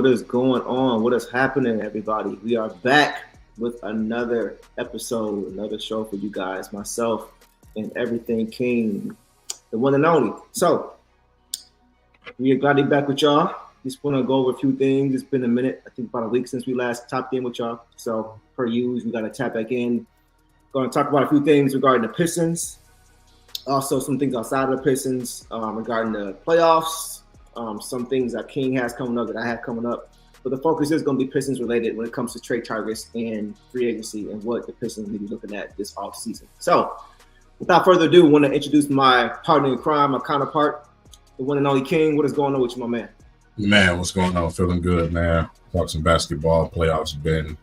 What is going on? What is happening, everybody? We are back with another episode, another show for you guys, myself and Everything King, the one and only. So, we are glad to be back with y'all. Just want to go over a few things. It's been a minute, I think about a week since we last tapped in with y'all. So, per usual, we got to tap back in. Going to talk about a few things regarding the Pistons. Also, some things outside of the Pistons regarding the playoffs. Some things that King has coming up that I have coming up. But the focus is going to be Pistons related when it comes to trade targets and free agency and what the Pistons need to be looking at this offseason. So, without further ado, I want to introduce my partner in crime, my counterpart, the one and only King. What is going on with you, my man? Man, what's going on? Feeling good, man. Talk some basketball. Playoffs have been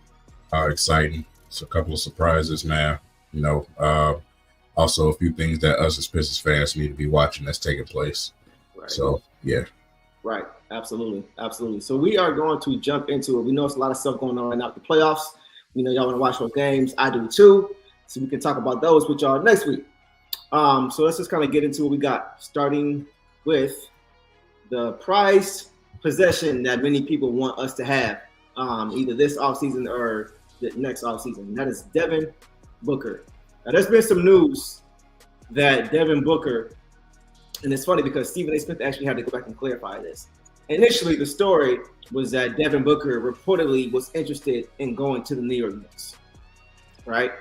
exciting. It's a couple of surprises, man. You know, also a few things that us as Pistons fans need to be watching that's taking place. Right. So, yeah. Right. Absolutely. Absolutely. So we are going to jump into it. We know it's a lot of stuff going on right now with the playoffs. We know y'all want to watch those games. I do too. So we can talk about those with y'all next week. So let's just kind of get into what we got, starting with the prize possession that many people want us to have either this offseason or the next offseason. That is Devin Booker. Now, there's been some news that Devin Booker, and it's funny because Stephen A. Smith actually had to go back and clarify this. Initially, the story was that Devin Booker reportedly was interested in going to the New York Knicks, right?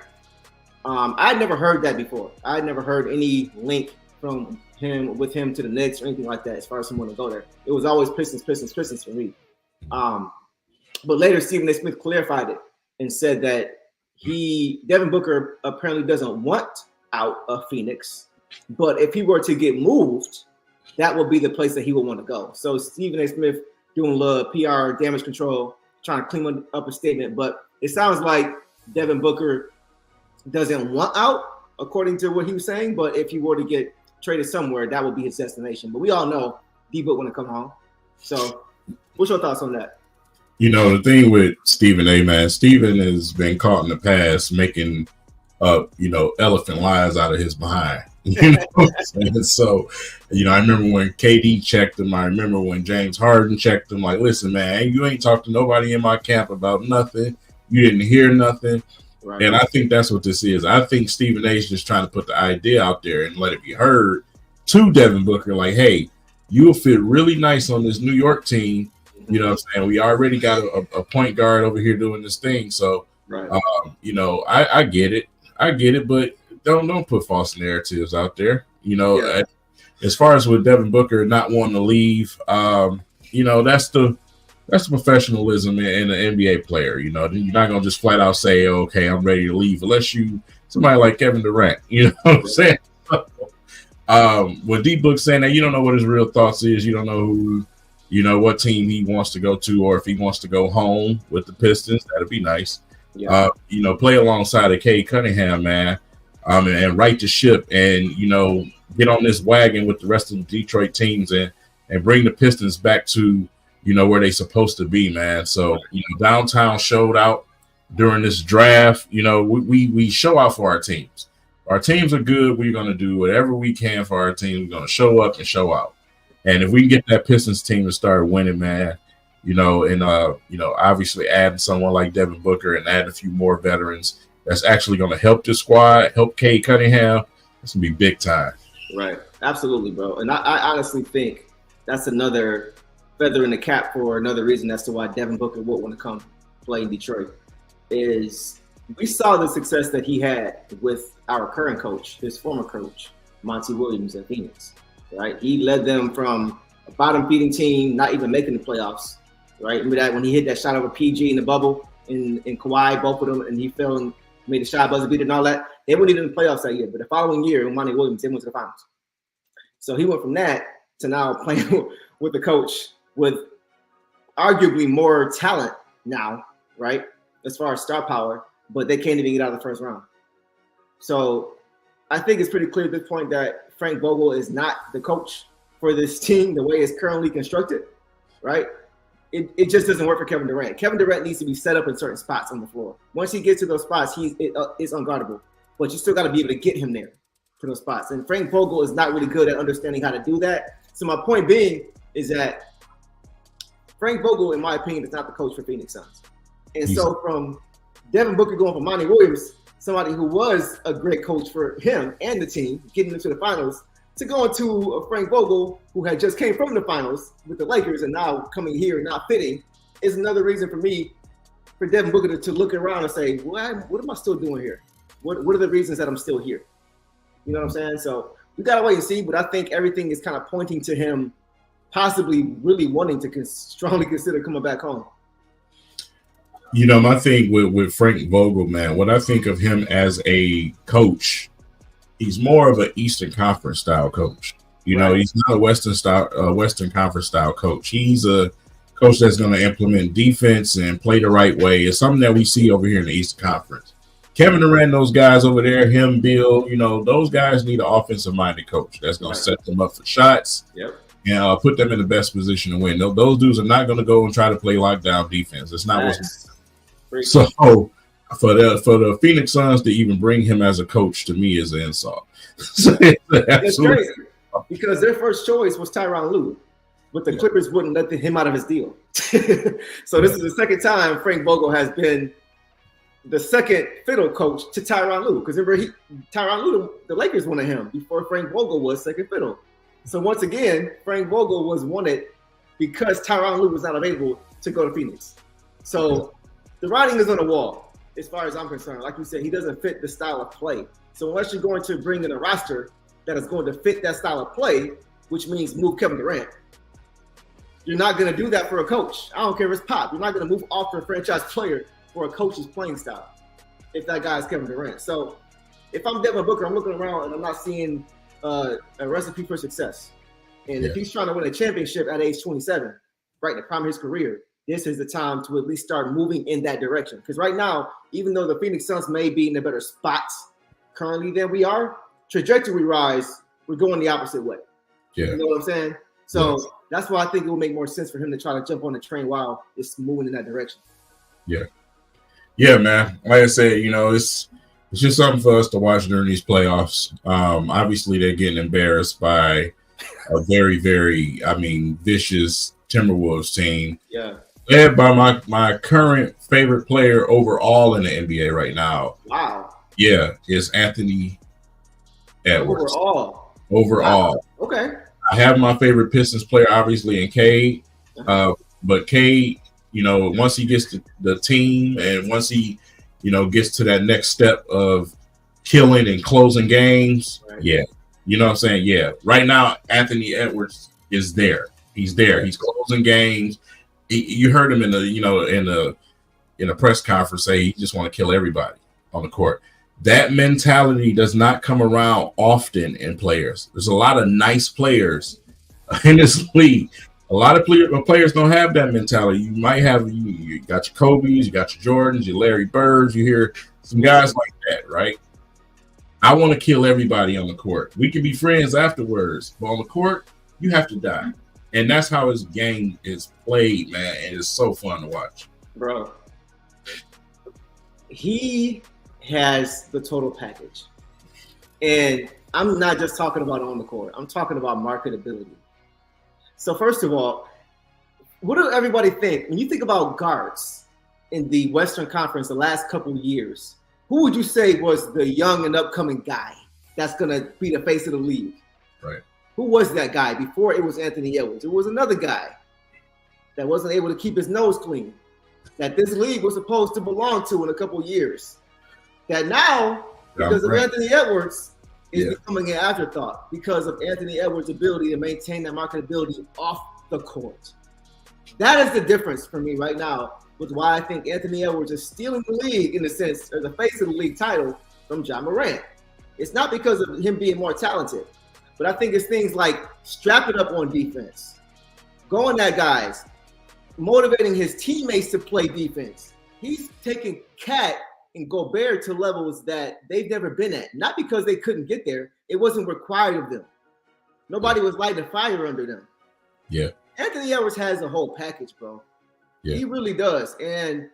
I'd never heard that before. I'd never heard any link from him with him to the Knicks or anything like that as far as him wanting to go there. It was always Pistons for me. But later, Stephen A. Smith clarified it and said that Devin Booker apparently doesn't want out of Phoenix, but if he were to get moved, that would be the place that he would want to go. So Stephen A. Smith doing a little PR damage control, trying to clean up a statement, but it sounds like Devin Booker doesn't want out, according to what he was saying, but if he were to get traded somewhere, that would be his destination. But we all know D-Book want to come home. So what's your thoughts on that? You know, the thing with Stephen A., man, Stephen has been caught in the past making elephant lies out of his behind. You know what I'm saying? So, I remember when KD checked him. I remember when James Harden checked him. Like, listen, man, you ain't talked to nobody in my camp about nothing. You didn't hear nothing. Right. And I think that's what this is. I think Stephen A. is just trying to put the idea out there and let it be heard to Devin Booker. Like, hey, you'll fit really nice on this New York team. You know what I'm saying? We already got a point guard over here doing this thing. So, right. I get it. I get it, but don't put false narratives out there. As far as with Devin Booker not wanting to leave, that's the professionalism in an NBA player. You're not gonna just flat out say, "Okay, I'm ready to leave," unless you somebody like Kevin Durant. You know what I'm saying? When D-Book saying that, you don't know what his real thoughts is. You don't know who, what team he wants to go to, or if he wants to go home with the Pistons. That'd be nice. Yeah. Play alongside of Cade Cunningham, man. And right the ship and, get on this wagon with the rest of the Detroit teams and bring the Pistons back to, where they supposed to be, man. So, downtown showed out during this draft. We show out for our teams. Our teams are good. We're going to do whatever we can for our team. We're going to show up and show out. And if we can get that Pistons team to start winning, man, obviously adding someone like Devin Booker and adding a few more veterans, that's actually going to help the squad, help Cade Cunningham. It's going to be big time. Right. Absolutely, bro. And I honestly think that's another feather in the cap for another reason as to why Devin Booker would want to come play in Detroit is we saw the success that he had with our current coach, his former coach, Monty Williams at Phoenix, right? He led them from a bottom-feeding team, not even making the playoffs, right? Remember that when he hit that shot over PG in the bubble in Kawhi, both of them, and he fell and made a shot buzzer beater and all that. They weren't even in the playoffs that year. But the following year, with Monty Williams, they went to the finals. So he went from that to now playing with the coach with arguably more talent now, right, as far as star power, but they can't even get out of the first round. So I think it's pretty clear at this point that Frank Vogel is not the coach for this team the way it's currently constructed, right? It just doesn't work for Kevin Durant. Kevin Durant needs to be set up in certain spots on the floor. Once he gets to those spots, it's unguardable. But you still got to be able to get him there to those spots. And Frank Vogel is not really good at understanding how to do that. So my point being is that Frank Vogel, in my opinion, is not the coach for Phoenix Suns. And so from Devin Booker going for Monty Williams, somebody who was a great coach for him and the team, getting them to the finals, to going to a Frank Vogel who had just came from the finals with the Lakers and now coming here and not fitting, is another reason for me, for Devin Booker to look around and say, what am I still doing here? What are the reasons that I'm still here? You know what I'm saying? So we got to wait and see, but I think everything is kind of pointing to him possibly really wanting to strongly consider coming back home. You know, my thing with Frank Vogel, man, what I think of him as a coach, he's more of an Eastern Conference style coach. You know, he's not a Western Conference style coach. He's a coach that's going to implement defense and play the right way. It's something that we see over here in the Eastern Conference. Kevin Durant, those guys over there, him, Bill, you know, those guys need an offensive-minded coach that's going to set them up for shots and put them in the best position to win. Those dudes are not going to go and try to play lockdown defense. It's not what's so for the Phoenix Suns to even bring him as a coach, to me, is an insult. So it's crazy because their first choice was Tyronn Lue, but the Clippers wouldn't let him out of his deal. So this is the second time Frank Vogel has been the second fiddle coach to Tyronn Lue, because remember, Tyronn Lue, the Lakers wanted him before Frank Vogel was second fiddle. So once again, Frank Vogel was wanted because Tyronn Lue was not available to go to Phoenix. So the writing is on the wall as far as I'm concerned. Like you said, he doesn't fit the style of play. So unless you're going to bring in a roster that is going to fit that style of play, which means move Kevin Durant, you're not going to do that for a coach. I don't care if it's Pop. You're not going to move off for a franchise player for a coach's playing style if that guy is Kevin Durant. So if I'm Devin Booker, I'm looking around and I'm not seeing a recipe for success. And if he's trying to win a championship at age 27, right, the prime of his career, this is the time to at least start moving in that direction. Because right now, even though the Phoenix Suns may be in a better spot currently than we are, trajectory-wise, we're going the opposite way. You know what I'm saying? So that's why I think it will make more sense for him to try to jump on the train while it's moving in that direction. Yeah, man. Like I said, you know, it's just something for us to watch during these playoffs. Obviously, they're getting embarrassed by a very, very, vicious Timberwolves team. Led by my current favorite player overall in the NBA right now. Wow. Yeah, is Anthony Edwards. Overall. Wow. Okay. I have my favorite Pistons player, obviously, in Cade. But Cade, you know, once he gets to the team and once he, you know, gets to that next step of killing and closing games, you know what I'm saying? Yeah. Right now, Anthony Edwards is there. He's there. He's closing games. You heard him in the press conference say he just want to kill everybody on the court. That mentality does not come around often in players. There's a lot of nice players in this league. A lot of players don't have that mentality. You might have you got your Kobe's, you got your Jordans, your Larry Birds. You hear some guys like that, right? I want to kill everybody on the court. We can be friends afterwards, but on the court, you have to die. And that's how his game is played, man. And it's so fun to watch. Bro, he has the total package. And I'm not just talking about on the court. I'm talking about marketability. So first of all, what do everybody think? When you think about guards in the Western Conference the last couple of years, who would you say was the young and upcoming guy that's going to be the face of the league? Right. Who was that guy before it was Anthony Edwards? It was another guy that wasn't able to keep his nose clean, that this league was supposed to belong to in a couple of years. That now, because of Anthony Edwards, is becoming an afterthought because of Anthony Edwards' ability to maintain that marketability off the court. That is the difference for me right now with why I think Anthony Edwards is stealing the league in the sense, or the face of the league title from Ja Morant. It's not because of him being more talented, but I think it's things like strapping up on defense, going at guys, motivating his teammates to play defense. He's taking Cat and Gobert to levels that they've never been at. Not because they couldn't get there. It wasn't required of them. Nobody was lighting a fire under them. Yeah. Anthony Edwards has a whole package, bro. Yeah. He really does. And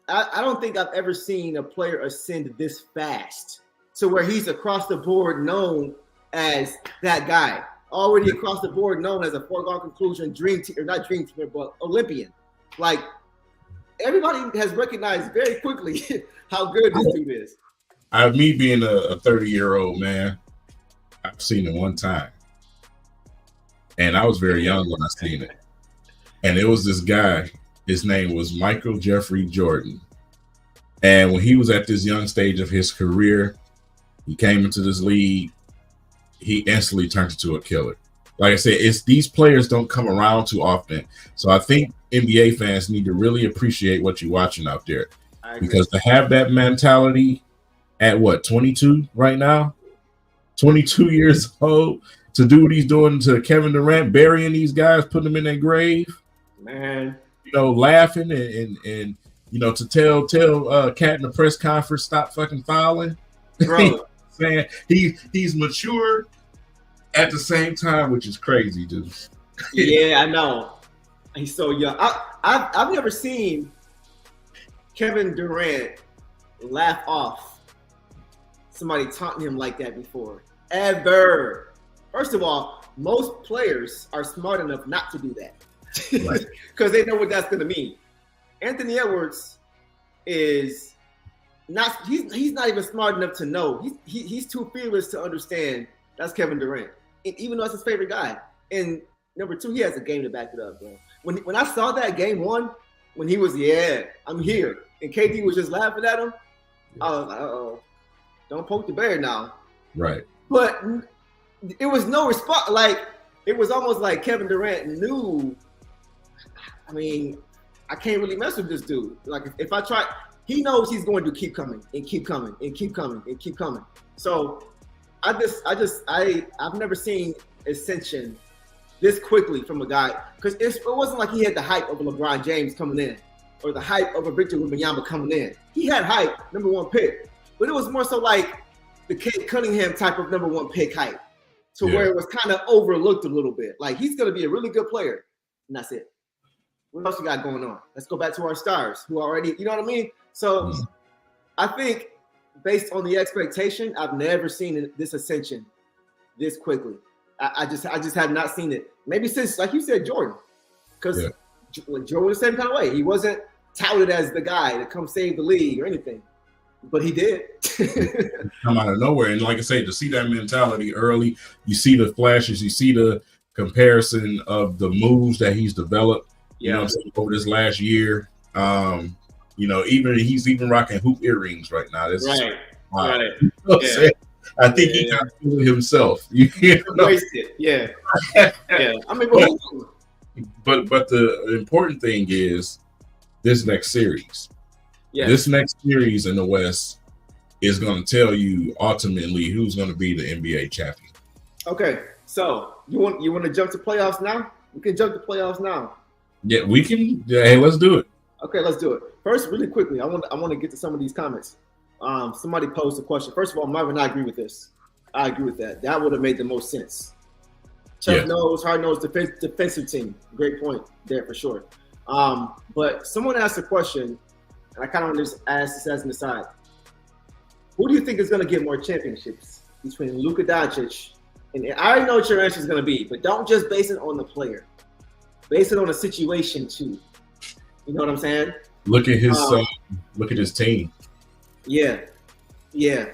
I don't think I've ever seen a player ascend this fast to where he's across the board known as that guy. already across the board known as a foregone conclusion dream team, or not dream team, but Olympian. Like, everybody has recognized very quickly how good this dude is. Me being a 30-year-old man, I've seen it one time. And I was very young when I seen it. And it was this guy, his name was Michael Jeffrey Jordan. And when he was at this young stage of his career, he came into this league, he instantly turned into a killer. Like I said, these players don't come around too often. So I think NBA fans need to really appreciate what you're watching out there. Because to have that mentality at 22 right now, 22 years old, to do what he's doing to Kevin Durant, burying these guys, putting them in their grave, man, laughing and to tell Cat in the press conference, stop fucking fouling. Bro. Saying he's mature at the same time, which is crazy, dude. Yeah, I know. He's so young. I've never seen Kevin Durant laugh off somebody taunting him like that before. Ever. First of all, most players are smart enough not to do that. Because they know what that's going to mean. Anthony Edwards is not, he's not even smart enough to know. He's too fearless to understand that's Kevin Durant. And even though that's his favorite guy. And number two, he has a game to back it up, bro. When I saw that game one, when he was, I'm here, and KD was just laughing at him, I was like, uh-oh, don't poke the bear now. Right. But it was no response. Like, it was almost like Kevin Durant knew, I mean, I can't really mess with this dude. Like, if I try, he knows he's going to keep coming and keep coming and keep coming and keep coming. So I've never seen ascension this quickly from a guy, because it wasn't like he had the hype of a LeBron James coming in or the hype of a Victor Wembanyama coming in. He had hype, number one pick, but it was more so like the Cade Cunningham type of number one pick hype, to where it was kind of overlooked a little bit. Like, he's going to be a really good player, and that's it. What else we got going on? Let's go back to our stars who already, you know what I mean? So I think based on the expectation, I've never seen this ascension this quickly. I just have not seen it. Maybe since, like you said, Jordan, because Jordan was the same kind of way. He wasn't touted as the guy to come save the league or anything, but he did. Come out of nowhere. And like I say, to see that mentality early, you see the flashes, you see the comparison of the moves that he's developed. You know what I'm saying, over this last year. He's even rocking hoop earrings right now. That's right. Wow. Right. You know what I'm saying? I think he got to himself. Wasted. Yeah. Yeah. I mean, but the important thing is this next series. Yeah. This next series in the West is going to tell you ultimately who's going to be the NBA champion. Okay. So you want to jump to playoffs now? We can jump to playoffs now. Yeah, we can. Hey, let's do it. Okay, let's do it. First, really quickly, I want to get to some of these comments. Somebody posed a question. First of all, Marvin, I agree with this. I agree with that. That would have made the most sense. Tough nose, hard nose, defensive team. Great point there for sure. But someone asked a question, and I kind of want to just ask this as an aside. Who do you think is going to get more championships between Luka Doncic and I already know what your answer is going to be, but don't just base it on the player. Base it on a situation too. You know what I'm saying? Look at his team. Yeah. You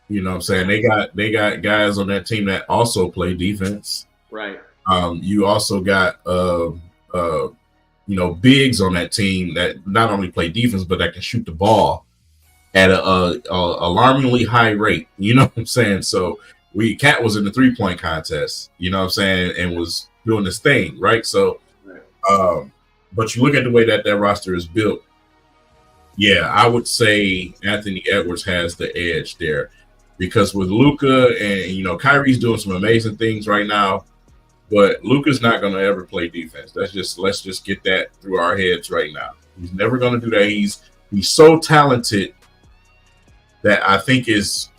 know what I'm saying? They got guys on that team that also play defense. Right. You also got bigs on that team that not only play defense but that can shoot the ball at a alarmingly high rate. You know what I'm saying? So Cat was in the 3-point contest, you know what I'm saying, and was doing this thing, right? So but you look at the way that roster is built. Yeah, I would say Anthony Edwards has the edge there, because with Luka and Kyrie's doing some amazing things right now, but Luka's not going to ever play defense. Let's just get that through our heads right now. He's never going to do that. He's so talented that I think is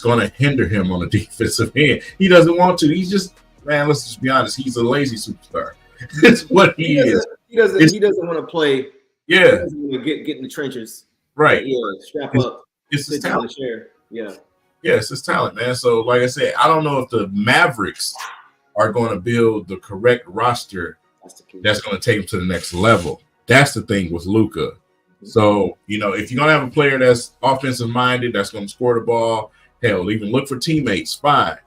going to hinder him on the defensive end. He doesn't want to. He's just, man, let's just be honest. He's a lazy superstar. It's what he is. He doesn't want to play. Yeah. He doesn't want to get in the trenches. Right. Yeah, strap up. It's his talent. Share. Yeah. Yes, it's talent, man. So, like I said, I don't know if the Mavericks are going to build the correct roster that's going to take them to the next level. That's the thing with Luka. So, if you're going to have a player that's offensive minded, that's going to score the ball, hell, even look for teammates, fine.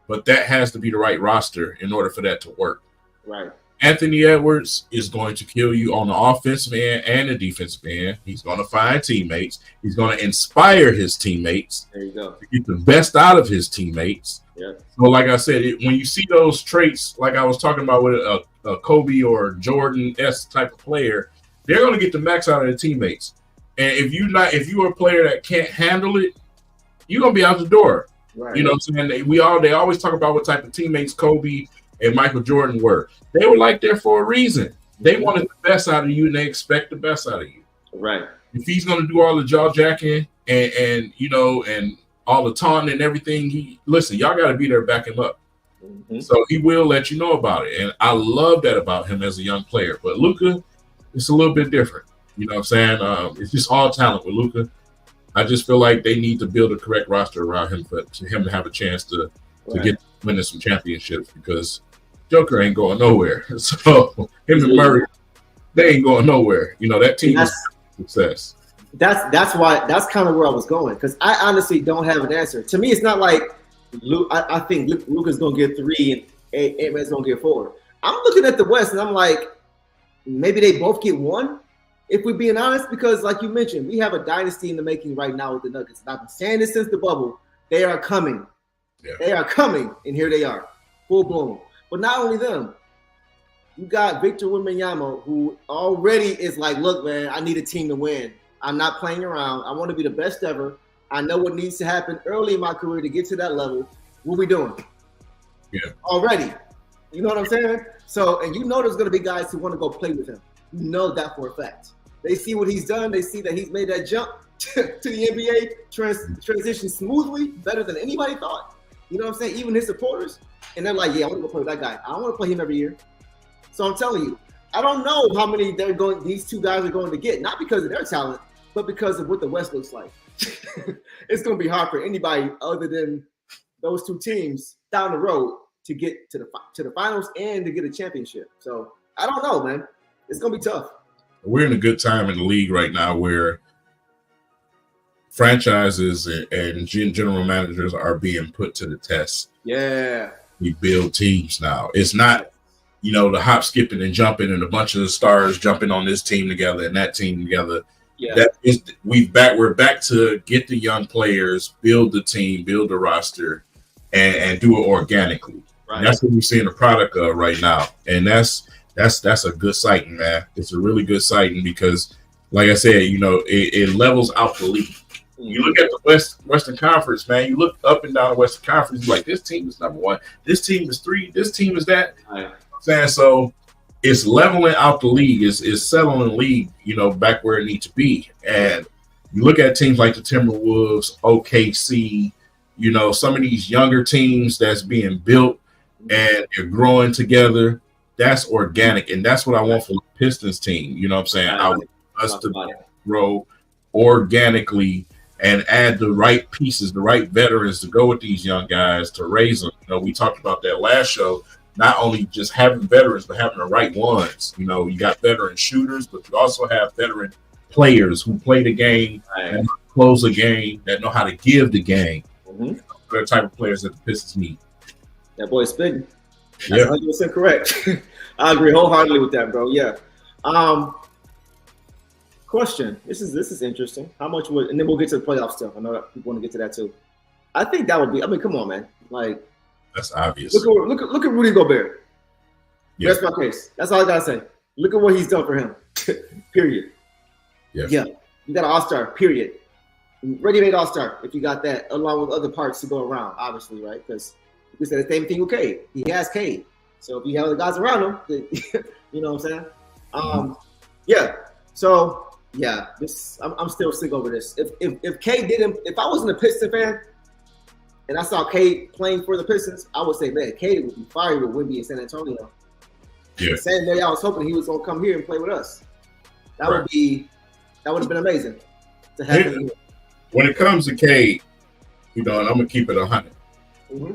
But that has to be the right roster in order for that to work. Right. Anthony Edwards is going to kill you on the offensive end and the defensive end. He's going to find teammates. He's going to inspire his teammates. There you go. To get the best out of his teammates. Yeah. So, like I said, when you see those traits, like I was talking about with a Kobe or Jordan-esque type of player, they're going to get the max out of their teammates. And if you're a player that can't handle it, you're going to be out the door. Right. You know what I'm saying? They always talk about what type of teammates Kobe and Michael Jordan were. They were like there for a reason. They wanted the best out of you, and they expect the best out of you. Right. If he's going to do all the jaw jacking and all the taunting and everything, listen, y'all got to be there to back him up. Mm-hmm. So he will let you know about it, and I love that about him as a young player. But Luka, it's a little bit different. You know what I'm saying? It's just all talent with Luka. I just feel like they need to build a correct roster around him for him to have a chance to get winning some championships, because Joker ain't going nowhere. So him and Murray, they ain't going nowhere. That team is success. That's kind of where I was going, because I honestly don't have an answer. To me, it's not like I think Luka's going to get 3 and Ant-Man's going to get 4. I'm looking at the West and I'm like, maybe they both get 1, if we're being honest, because like you mentioned, we have a dynasty in the making right now with the Nuggets. And I've been saying this since the bubble. They are coming. Yeah. They are coming, and here they are, full blown. But not only them, you got Victor Wembanyama, who already is like, look, man, I need a team to win. I'm not playing around. I want to be the best ever. I know what needs to happen early in my career to get to that level. What we doing? Yeah. Already. You know what I'm saying? So, and there's going to be guys who want to go play with him. You know that for a fact. They see what he's done. They see that he's made that jump to the NBA, transition smoothly, better than anybody thought. You know what I'm saying? Even his supporters. And they're like, yeah, I want to go play with that guy. I don't want to play him every year. So I'm telling you, I don't know how many these two guys are going to get, not because of their talent, but because of what the West looks like. It's going to be hard for anybody other than those two teams down the road to get to the finals and to get a championship. So I don't know, man. It's going to be tough. We're in a good time in the league right now where franchises and general managers are being put to the test. Yeah. We build teams now. It's not, the hop, skipping, and jumping and a bunch of the stars jumping on this team together and that team together. Yeah. We're back to get the young players, build the team, build the roster, and do it organically. Right. That's what we're seeing the product of right now. And that's a good sighting, man. It's a really good sighting because, like I said, it levels out the league. You look at the Western Conference, man. You look up and down the Western Conference, you're like, this team is number 1. This team is 3. This team is that. Right. So it's leveling out the league. It's settling the league, back where it needs to be. And you look at teams like the Timberwolves, OKC, some of these younger teams that's being built and they're growing together. That's organic, and that's what I want from the Pistons team. You know what I'm saying? I want us to grow organically and add the right pieces, the right veterans to go with these young guys to raise them. We talked about that last show. Not only just having veterans, but having the right ones. You got veteran shooters, but you also have veteran players who play the game and close the game, that know how to give the game. Mm-hmm. They're the type of players that the Pistons need. That boy's spitting. That's 100% correct. I agree wholeheartedly with that, bro. Yeah. Question. This is interesting. How much would, and then we'll get to the playoff stuff. I know that people want to get to that too. I think that would be, come on, man. Like, that's obvious. Look at Rudy Gobert. Yeah. That's my case. That's all I gotta say. Look at what he's done for him. Period. Yeah. Yeah. You got an all-star, period. Ready-made all-star, if you got that, along with other parts to go around, obviously, right? Because we said the same thing with Cade. He has Cade. So if you have other guys around him, then, you know what I'm saying? Yeah. So yeah, I'm still sick over this. If Cade didn't, if I wasn't a Piston fan and I saw Cade playing for the Pistons, I would say, man, Cade would be fired with Wemby in San Antonio. Yeah. The same way I was hoping he was gonna come here and play with us. That would have been amazing to have him here. When it comes to Cade, and I'm gonna keep it 100. Mm-hmm.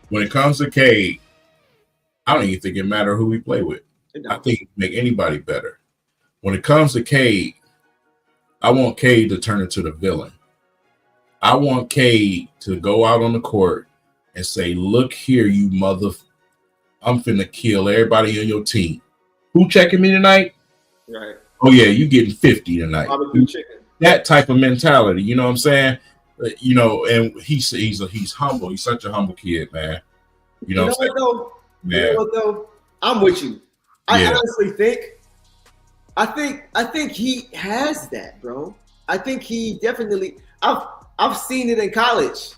When it comes to Cade, I don't even think it matters who we play with. I think it make anybody better. When it comes to Cade, I want Cade to turn into the villain. I want Cade to go out on the court and say, "Look here, you mother! I'm finna kill everybody on your team. Who checking me tonight? Right. Oh yeah, you getting 50 tonight." Barbecue chicken. That type of mentality, you know what I'm saying? And he's humble. He's such a humble kid, man. You know what I'm saying? Man. You know what though? I'm with you. I honestly think he has that, bro. I think he definitely. I've seen it in college.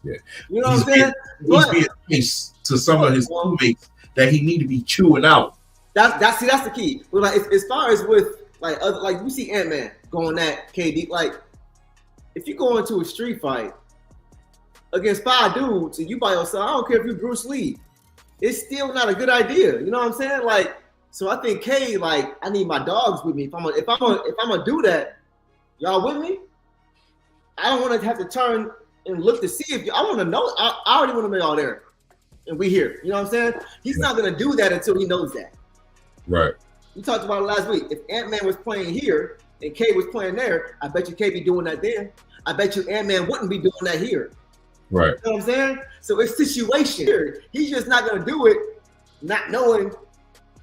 Yeah, you know what I'm saying. He's being nice to some of his teammates that he need to be chewing out. That's the key. But like as far as with like other, like you see Ant-Man going at KD, like if you go into a street fight against 5 dudes and you by yourself, I don't care if you're Bruce Lee, it's still not a good idea. You know what I'm saying? Like, so I think Cade, like, I need my dogs with me. If I'm gonna do that, y'all with me? I don't want to have to turn and look to see if I want to know. I already want to know y'all there, and we here. You know what I'm saying? He's not gonna do that until he knows that. Right. We talked about it last week. If Ant-Man was playing here and Cade was playing there, I bet you Cade be doing that there. I bet you Ant-Man wouldn't be doing that here. Right. You know what I'm saying? So it's situation. He's just not going to do it not knowing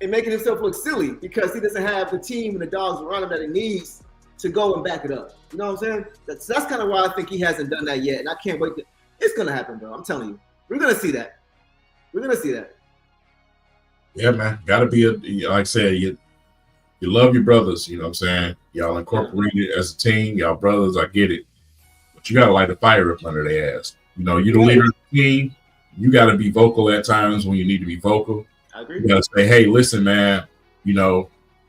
and making himself look silly because he doesn't have the team and the dogs around him that he needs to go and back it up. You know what I'm saying? That's kind of why I think he hasn't done that yet. And I can't wait. It's going to happen, bro. I'm telling you. We're going to see that. We're going to see that. Yeah, man. Got to be, like I said, you love your brothers. You know what I'm saying? Y'all incorporate it as a team. Y'all brothers, I get it. But you got to light the fire up under their ass. You're the leader of the team. You got to be vocal at times when you need to be vocal. I agree. You got to say, hey, listen, man,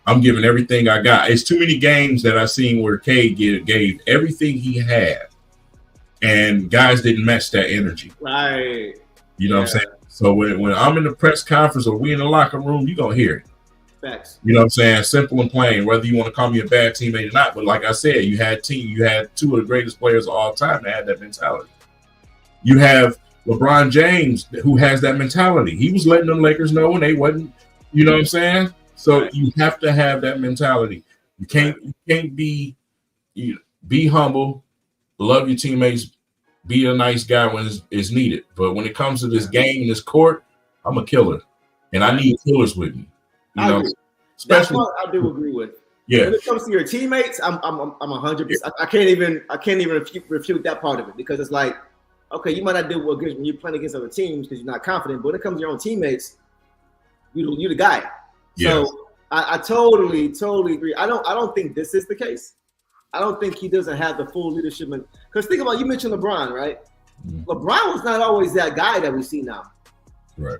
I'm giving everything I got. It's too many games that I've seen where Cade gave everything he had, and guys didn't match that energy. Right. You know what I'm saying? So when I'm in the press conference or we in the locker room, you're going to hear it. Facts. You know what I'm saying? Simple and plain, whether you want to call me a bad teammate or not. But like I said, you had two of the greatest players of all time that had that mentality. You have LeBron James, who has that mentality. He was letting them Lakers know when they wasn't, you know what I'm saying? So you have to have that mentality. You can't be humble, love your teammates, be a nice guy when it's needed. But when it comes to this game and this court, I'm a killer. And I need killers with me. Especially, that's what I do agree with. Yeah. When it comes to your teammates, I'm 100%. I can't even refute that part of it because it's like, okay, you might not do well good when you're playing against other teams because you're not confident. But when it comes to your own teammates, you the guy. Yes. So I totally agree. I don't think this is the case. I don't think he doesn't have the full leadership. Because think about, you mentioned LeBron, right? Mm-hmm. LeBron was not always that guy that we see now. Right.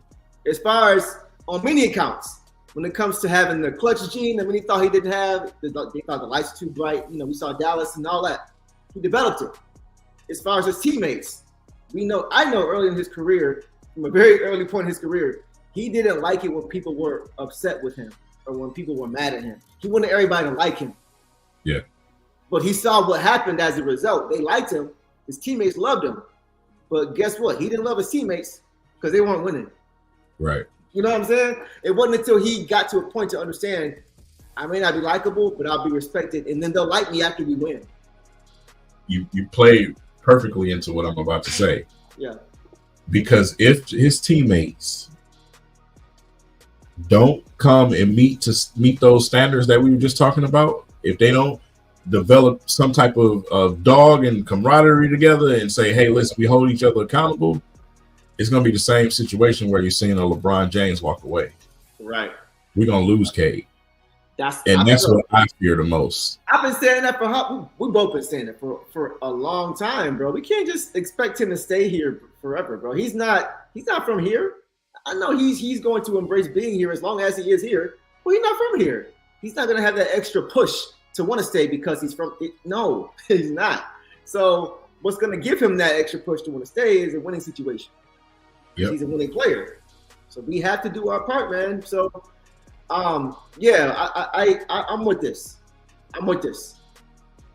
As far as on many accounts, when it comes to having the clutch gene that many thought he didn't have, they thought the lights were too bright. We saw Dallas and all that. He developed it. As far as his teammates, I know early in his career, from a very early point in his career, he didn't like it when people were upset with him or when people were mad at him. He wanted everybody to like him. Yeah. But he saw what happened as a result. They liked him. His teammates loved him. But guess what? He didn't love his teammates because they weren't winning. Right. You know what I'm saying? It wasn't until he got to a point to understand, I may not be likable, but I'll be respected, and then they'll like me after we win. You play perfectly into what I'm about to say. Yeah. Because if his teammates don't come and meet those standards that we were just talking about, if they don't develop some type of dog and camaraderie together and say, hey, listen, we hold each other accountable, it's going to be the same situation where you're seeing a LeBron James walk away. Right. We're going to lose Cade. That's what I fear the most. I've been saying that we both been saying it for a long time, bro. We can't just expect him to stay here forever, bro. He's not from here. I know he's going to embrace being here as long as he is here, but he's not from here. He's not going to have that extra push to want to stay because he's from it. No, he's not. So what's going to give him that extra push to want to stay is a winning situation. Yep. He's a winning player. So we have to do our part, man. So I'm with this.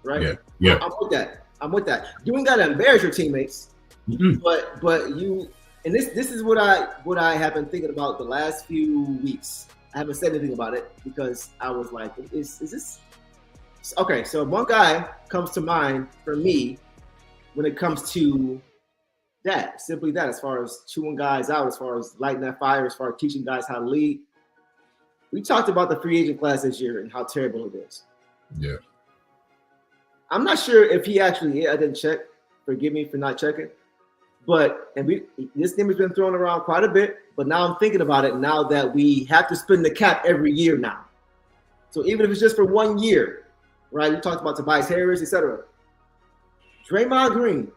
Right? Yeah. I'm with that. I'm with that. You ain't gotta embarrass your teammates, but you. And this is what I have been thinking about the last few weeks. I haven't said anything about it because I was like, is this okay? So one guy comes to mind for me when it comes to that, simply that, as far as chewing guys out, as far as lighting that fire, as far as teaching guys how to lead. We talked about the free agent class this year and how terrible it is. Yeah. I'm not sure if he actually, I didn't check. Forgive me for not checking. But this name has been thrown around quite a bit. But now I'm thinking about it now that we have to spend the cap every year now. So even if it's just for 1 year, right? We talked about Tobias Harris, etc. Draymond Green.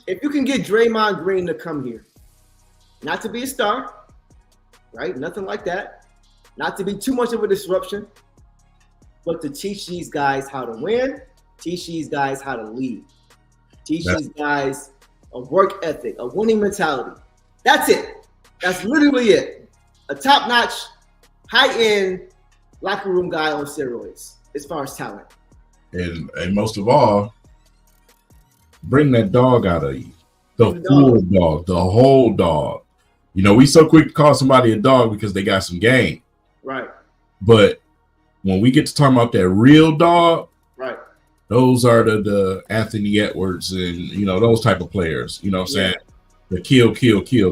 If you can get Draymond Green to come here, not to be a star, right? Nothing like that. Not to be too much of a disruption, but to teach these guys how to win, teach these guys how to lead, teach these guys a work ethic, a winning mentality. That's it. That's literally it. A top-notch, high-end locker room guy on steroids as far as talent. And most of all, bring that dog out of you. The full dog, the whole dog. You know, we so quick to call somebody a dog because they got some game. Right. But when we get to talk about that real dog, right, those are the Anthony Edwards and, you know, those type of players. You know what I'm saying? The kill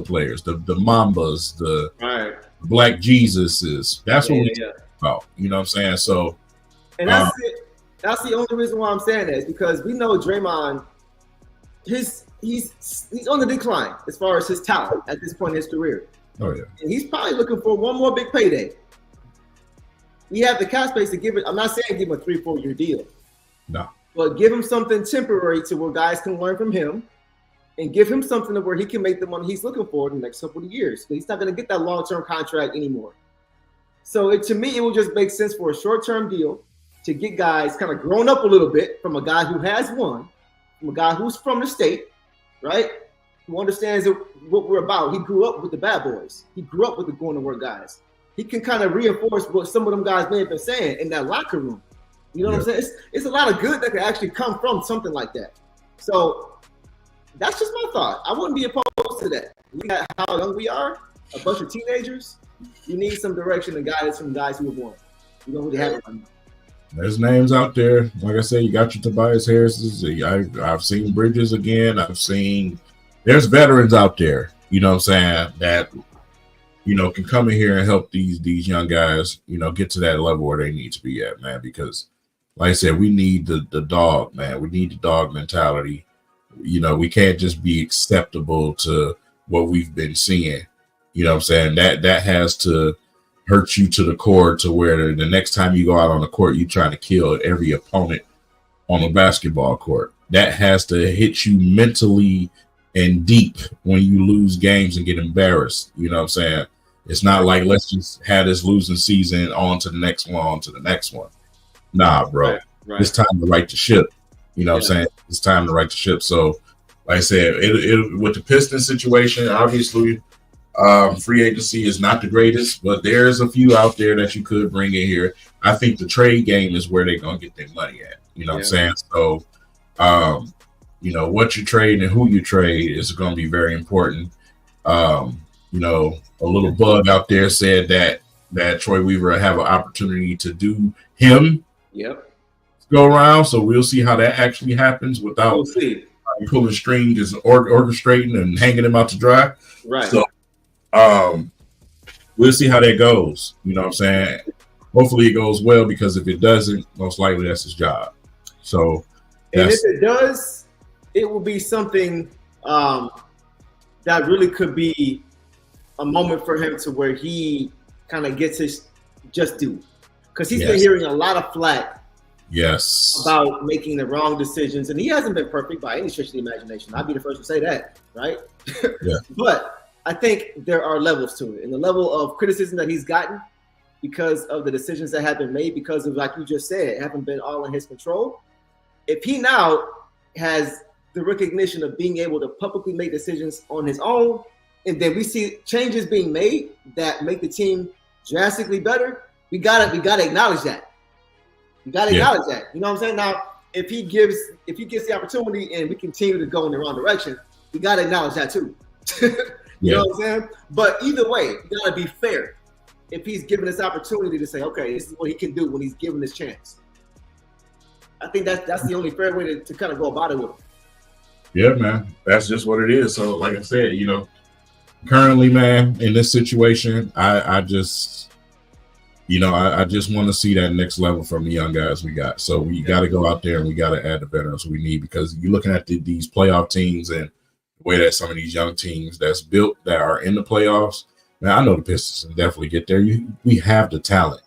players, the Mambas, the Black Jesuses. That's what we're talking about. You know what I'm saying? So, and that's it. That's the only reason why I'm saying that is because we know Draymond, he's on the decline as far as his talent at this point in his career. Oh yeah. And he's probably looking for one more big payday. We have the cap space to give it. I'm not saying give him a 3-4 year deal. No. But give him something temporary to where guys can learn from him and give him something to where he can make the money he's looking for in the next couple of years. He's not going to get that long-term contract anymore. So to me, it will just make sense for a short-term deal to get guys kind of grown up a little bit from a guy who has won, from a guy who's from the state, right? Who understands what we're about. He grew up with the bad boys. He grew up with the going to work guys. He can kind of reinforce what some of them guys may have been saying in that locker room. You know what I'm saying? It's a lot of good that can actually come from something like that. So that's just my thought. I wouldn't be opposed to that. We got how young we are, a bunch of teenagers. You need some direction and guidance from guys who have won. You don't really have it right now. There's names out there. Like I said, you got your Tobias Harris's. I've seen Bridges again. There's veterans out there, you know what I'm saying, that, you know, can come in here and help these young guys, you know, get to that level where they need to be at, man. Because, like I said, we need the dog, man. We need the dog mentality. You know, we can't just be acceptable to what we've been seeing. You know what I'm saying? That has to hurt you to the core to where the next time you go out on the court, you're trying to kill every opponent on a basketball court. That has to hit you mentally and deep when you lose games and get embarrassed. You know what I'm saying? It's not like, let's just have this losing season on to the next one. Nah, bro. Right. It's time to right the ship. You know what I'm saying? It's time to right the ship. So, like I said, with the Pistons situation, obviously, free agency is not the greatest, but there's a few out there that you could bring in here. I think the trade game is where they're going to get their money at. You know what I'm saying? So, you know, what you trade and who you trade is going to be very important. You know, a little bug out there said that Troy Weaver will have an opportunity to do him go around. So we'll see how that actually happens without pulling strings and orchestrating and hanging him out to dry. Right. So we'll see how that goes. You know what I'm saying? Hopefully it goes well, because if it doesn't, most likely that's his job. So, and if it does, it will be something that really could be a moment for him to where he kind of gets his just due, because he's been hearing a lot of flack about making the wrong decisions, and he hasn't been perfect by any stretch of the imagination. I'd be the first to say that, right? But I think there are levels to it, and the level of criticism that he's gotten because of the decisions that have been made, because of, like you just said, haven't been all in his control. If he now has the recognition of being able to publicly make decisions on his own, and then we see changes being made that make the team drastically better, we gotta acknowledge that. You gotta acknowledge that. You know what I'm saying? Now, if he gets the opportunity and we continue to go in the wrong direction, we got to acknowledge that too. You know what I'm saying? But either way, you got to be fair. If he's given this opportunity to say, okay, this is what he can do when he's given this chance. I think that's the only fair way to kind of go about it with him. Yeah, man. That's just what it is. So, like I said, currently, man, in this situation, I just want to see that next level from the young guys we got. So we got to go out there and we got to add the veterans we need, because you're looking at these playoff teams and the way that some of these young teams that's built that are in the playoffs. Now, I know the Pistons can definitely get there. We have the talent.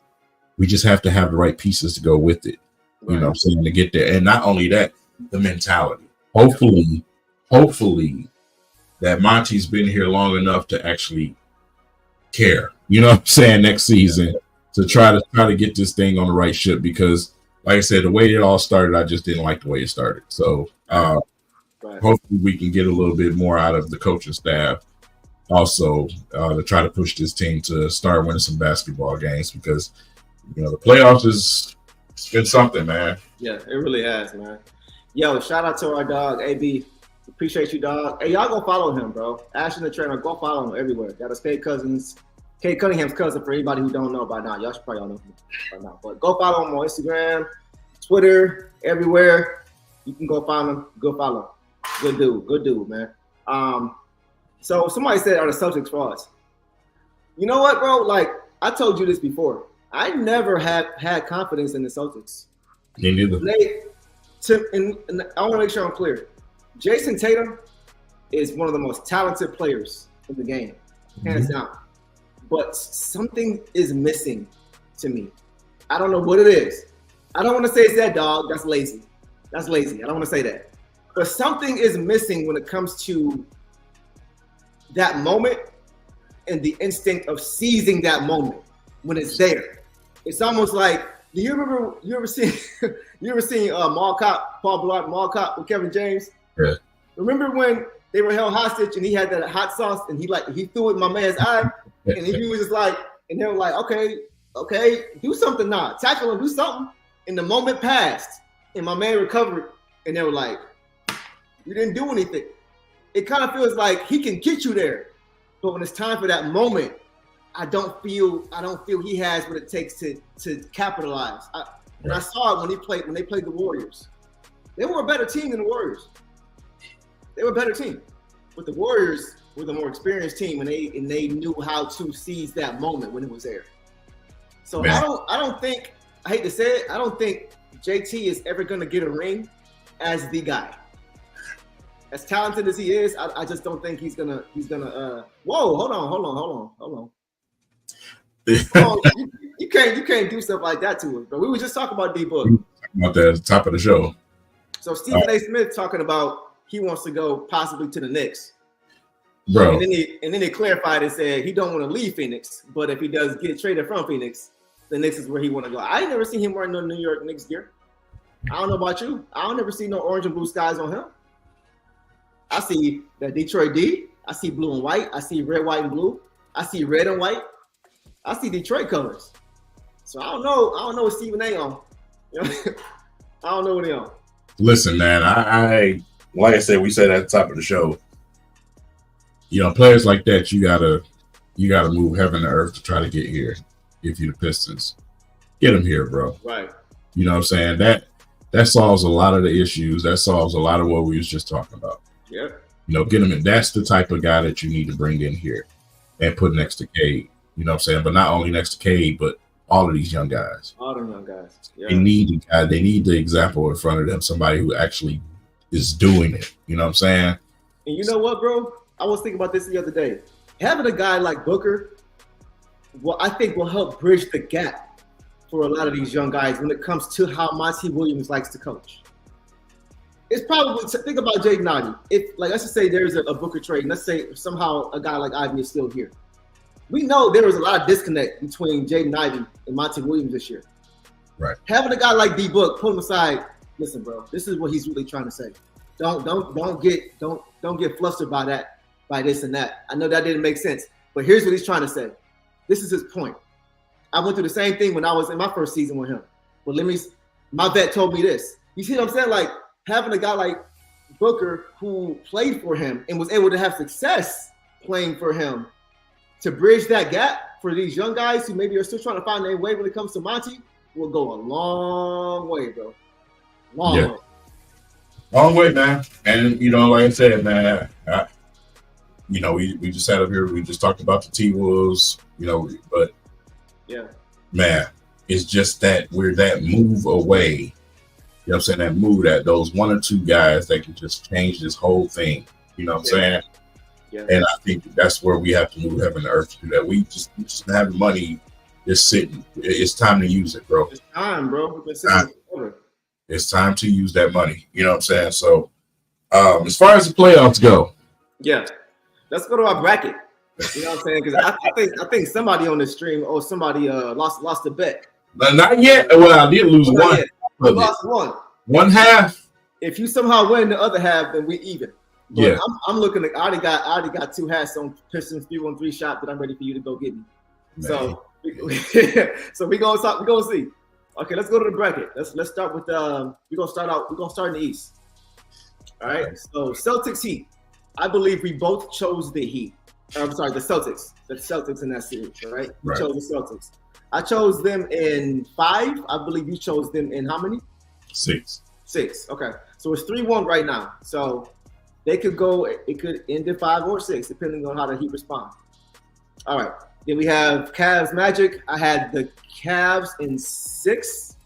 We just have to have the right pieces to go with it. Right. You know what I'm saying, to get there. And not only that, the mentality. Hopefully that Monty's been here long enough to actually care. You know what I'm saying, next season to try to get this thing on the right ship, because like I said, the way it all started, I just didn't like the way it started. So hopefully we can get a little bit more out of the coaching staff also to try to push this team to start winning some basketball games, because the playoffs it's been something, man. Yeah, it really has, man. Yo, shout out to our dog AB. Appreciate you, dog. Hey, y'all go follow him, bro. Ashton the trainer, go follow him everywhere. Got us Cade Cunningham's cousin, for anybody who don't know by now. Y'all should probably all know him by now. But go follow him on Instagram, Twitter, everywhere. You can go find him. Go follow him. Good dude, man. So somebody said, are the Celtics frauds? You know what, bro? Like, I told you this before. I never had confidence in the Celtics. Me neither. And I want to make sure I'm clear. Jason Tatum is one of the most talented players in the game, hands down. But something is missing to me. I don't know what it is. I don't want to say it's that dog. That's lazy. I don't want to say that. But something is missing when it comes to that moment and the instinct of seizing that moment when it's there. It's almost like, do you ever seen Paul Blart Mall Cop with Kevin James? Yeah. Remember when they were held hostage and he had that hot sauce and he threw it in my man's eye and he was just like, and they were like, okay, do something now, tackle him, do something. And the moment passed and my man recovered and they were like, you didn't do anything. It kind of feels like he can get you there, but when it's time for that moment, I don't feel he has what it takes to capitalize. I saw it when they played the Warriors. They were a better team than the Warriors. They were a better team, but the Warriors were the more experienced team, and they knew how to seize that moment when it was there. So man. I don't think, I hate to say it, I don't think JT is ever going to get a ring as the guy. As talented as he is, I just don't think he's gonna. Whoa, hold on. You can't do stuff like that to us, bro. We were just talking about D-Book. About that at the top of the show. So Stephen A. Smith talking about he wants to go possibly to the Knicks, bro. And then they clarified and said he don't want to leave Phoenix, but if he does get traded from Phoenix, the Knicks is where he want to go. I ain't never seen him wearing no New York Knicks gear. I don't know about you. I don't ever see no orange and blue skies on him. I see that Detroit D. I see blue and white. I see red, white, and blue. I see red and white. I see Detroit colors. So I don't know what Stephen A. on. I don't know what he on. Listen, man, I like I said, we said at the top of the show, players like that, you gotta move heaven to earth to try to get here. If you're the Pistons, get them here, bro. Right. You know what I'm saying? That solves a lot of the issues. That solves a lot of what we was just talking about. Yep. Get him in. That's the type of guy that you need to bring in here and put next to Cade. You know what I'm saying? But not only next to Cade, but all of these young guys. All the young guys. Yeah. They need the example in front of them, somebody who actually is doing it. You know what I'm saying? And you know what, bro? I was thinking about this the other day. Having a guy like Booker, I think will help bridge the gap for a lot of these young guys when it comes to how Monty Williams likes to coach. It's probably, think about Jaden Ivey. If, let's just say there's a Booker trade, and let's say somehow a guy like Ivey is still here. We know there was a lot of disconnect between Jaden Ivey and Monty Williams this year. Right. Having a guy like D-Book pull him aside, listen, bro, this is what he's really trying to say. Don't get flustered by this and that. I know that didn't make sense, but here's what he's trying to say. This is his point. I went through the same thing when I was in my first season with him. But my vet told me this. You see what I'm saying? Like having a guy like Booker who played for him and was able to have success playing for him to bridge that gap for these young guys who maybe are still trying to find their way when it comes to Monty will go a long way, bro. Long way. Long way, man. And, like I said, man, we just sat up here. We just talked about the T-Wolves, but, yeah, man, it's just that we're that move away. You know what I'm saying? That move, that those one or two guys that can just change this whole thing. You know what I'm saying? Yeah. And I think that's where we have to move heaven and earth to do that. We just have money just sitting. It's time to use it, bro. It's time, bro. We've been sitting over. It's time to use that money. You know what I'm saying? So, as far as the playoffs go, yeah, let's go to our bracket. You know what I'm saying? Because I think somebody on the stream or somebody lost a bet. Not yet. Well, I did lose one. We lost one. One half. If you somehow win the other half, then we even. But yeah, I'm looking. I already got 2 hats on Pistons 3-1-3 shot that I'm ready for you to go get me. Man. So we gonna see. Okay, let's go to the bracket. Let's start with we're gonna start in the East. All right. So Celtics Heat. I believe we both chose the Heat. I'm sorry, the Celtics. The Celtics in that series, right? We chose the Celtics. I chose them in 5. I believe you chose them in how many? 6. 6. Okay. So it's 3-1 right now. So they could go, it could end in 5 or 6, depending on how the Heat respond. All right. Then we have Cavs Magic. I had the Cavs in 6.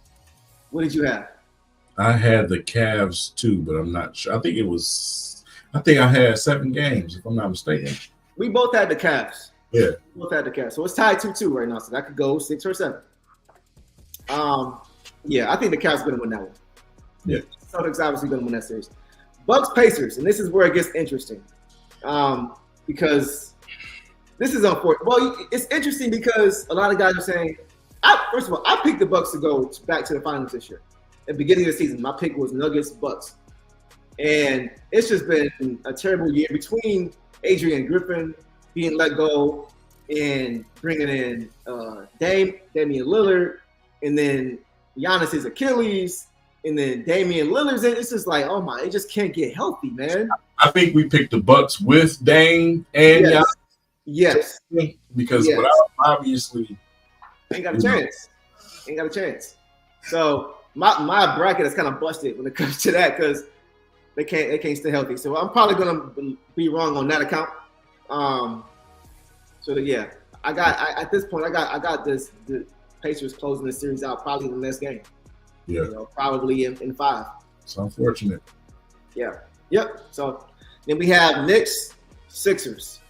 What did you have? I had the Cavs too, but I'm not sure. I think I had 7 games, if I'm not mistaken. We both had the Cavs. Yeah. We both had the Cavs. So it's tied 2-2 right now. So that could go 6 or 7. Yeah, I think the Cavs are going to win that one. Yeah. Celtics obviously going to win that series. Bucks Pacers, and this is where it gets interesting, because this is unfortunate. Well, it's interesting because a lot of guys are saying, first of all, I picked the Bucks to go back to the finals this year. At the beginning of the season, my pick was Nuggets Bucks, and it's just been a terrible year between Adrian Griffin being let go and bringing in Damian Lillard, and then Giannis's Achilles. And then Damian Lillard's in. It's just like, oh my, it just can't get healthy, man. I think we picked the Bucks with Dame and Giannis. Yes. Because without obviously ain't got a chance. So my bracket is kind of busted when it comes to that because they can't stay healthy. So I'm probably gonna be wrong on that account. I got the Pacers closing the series out probably in the next game. Yeah, probably in 5. It's unfortunate. Yeah. Yep. So then we have Knicks, Sixers,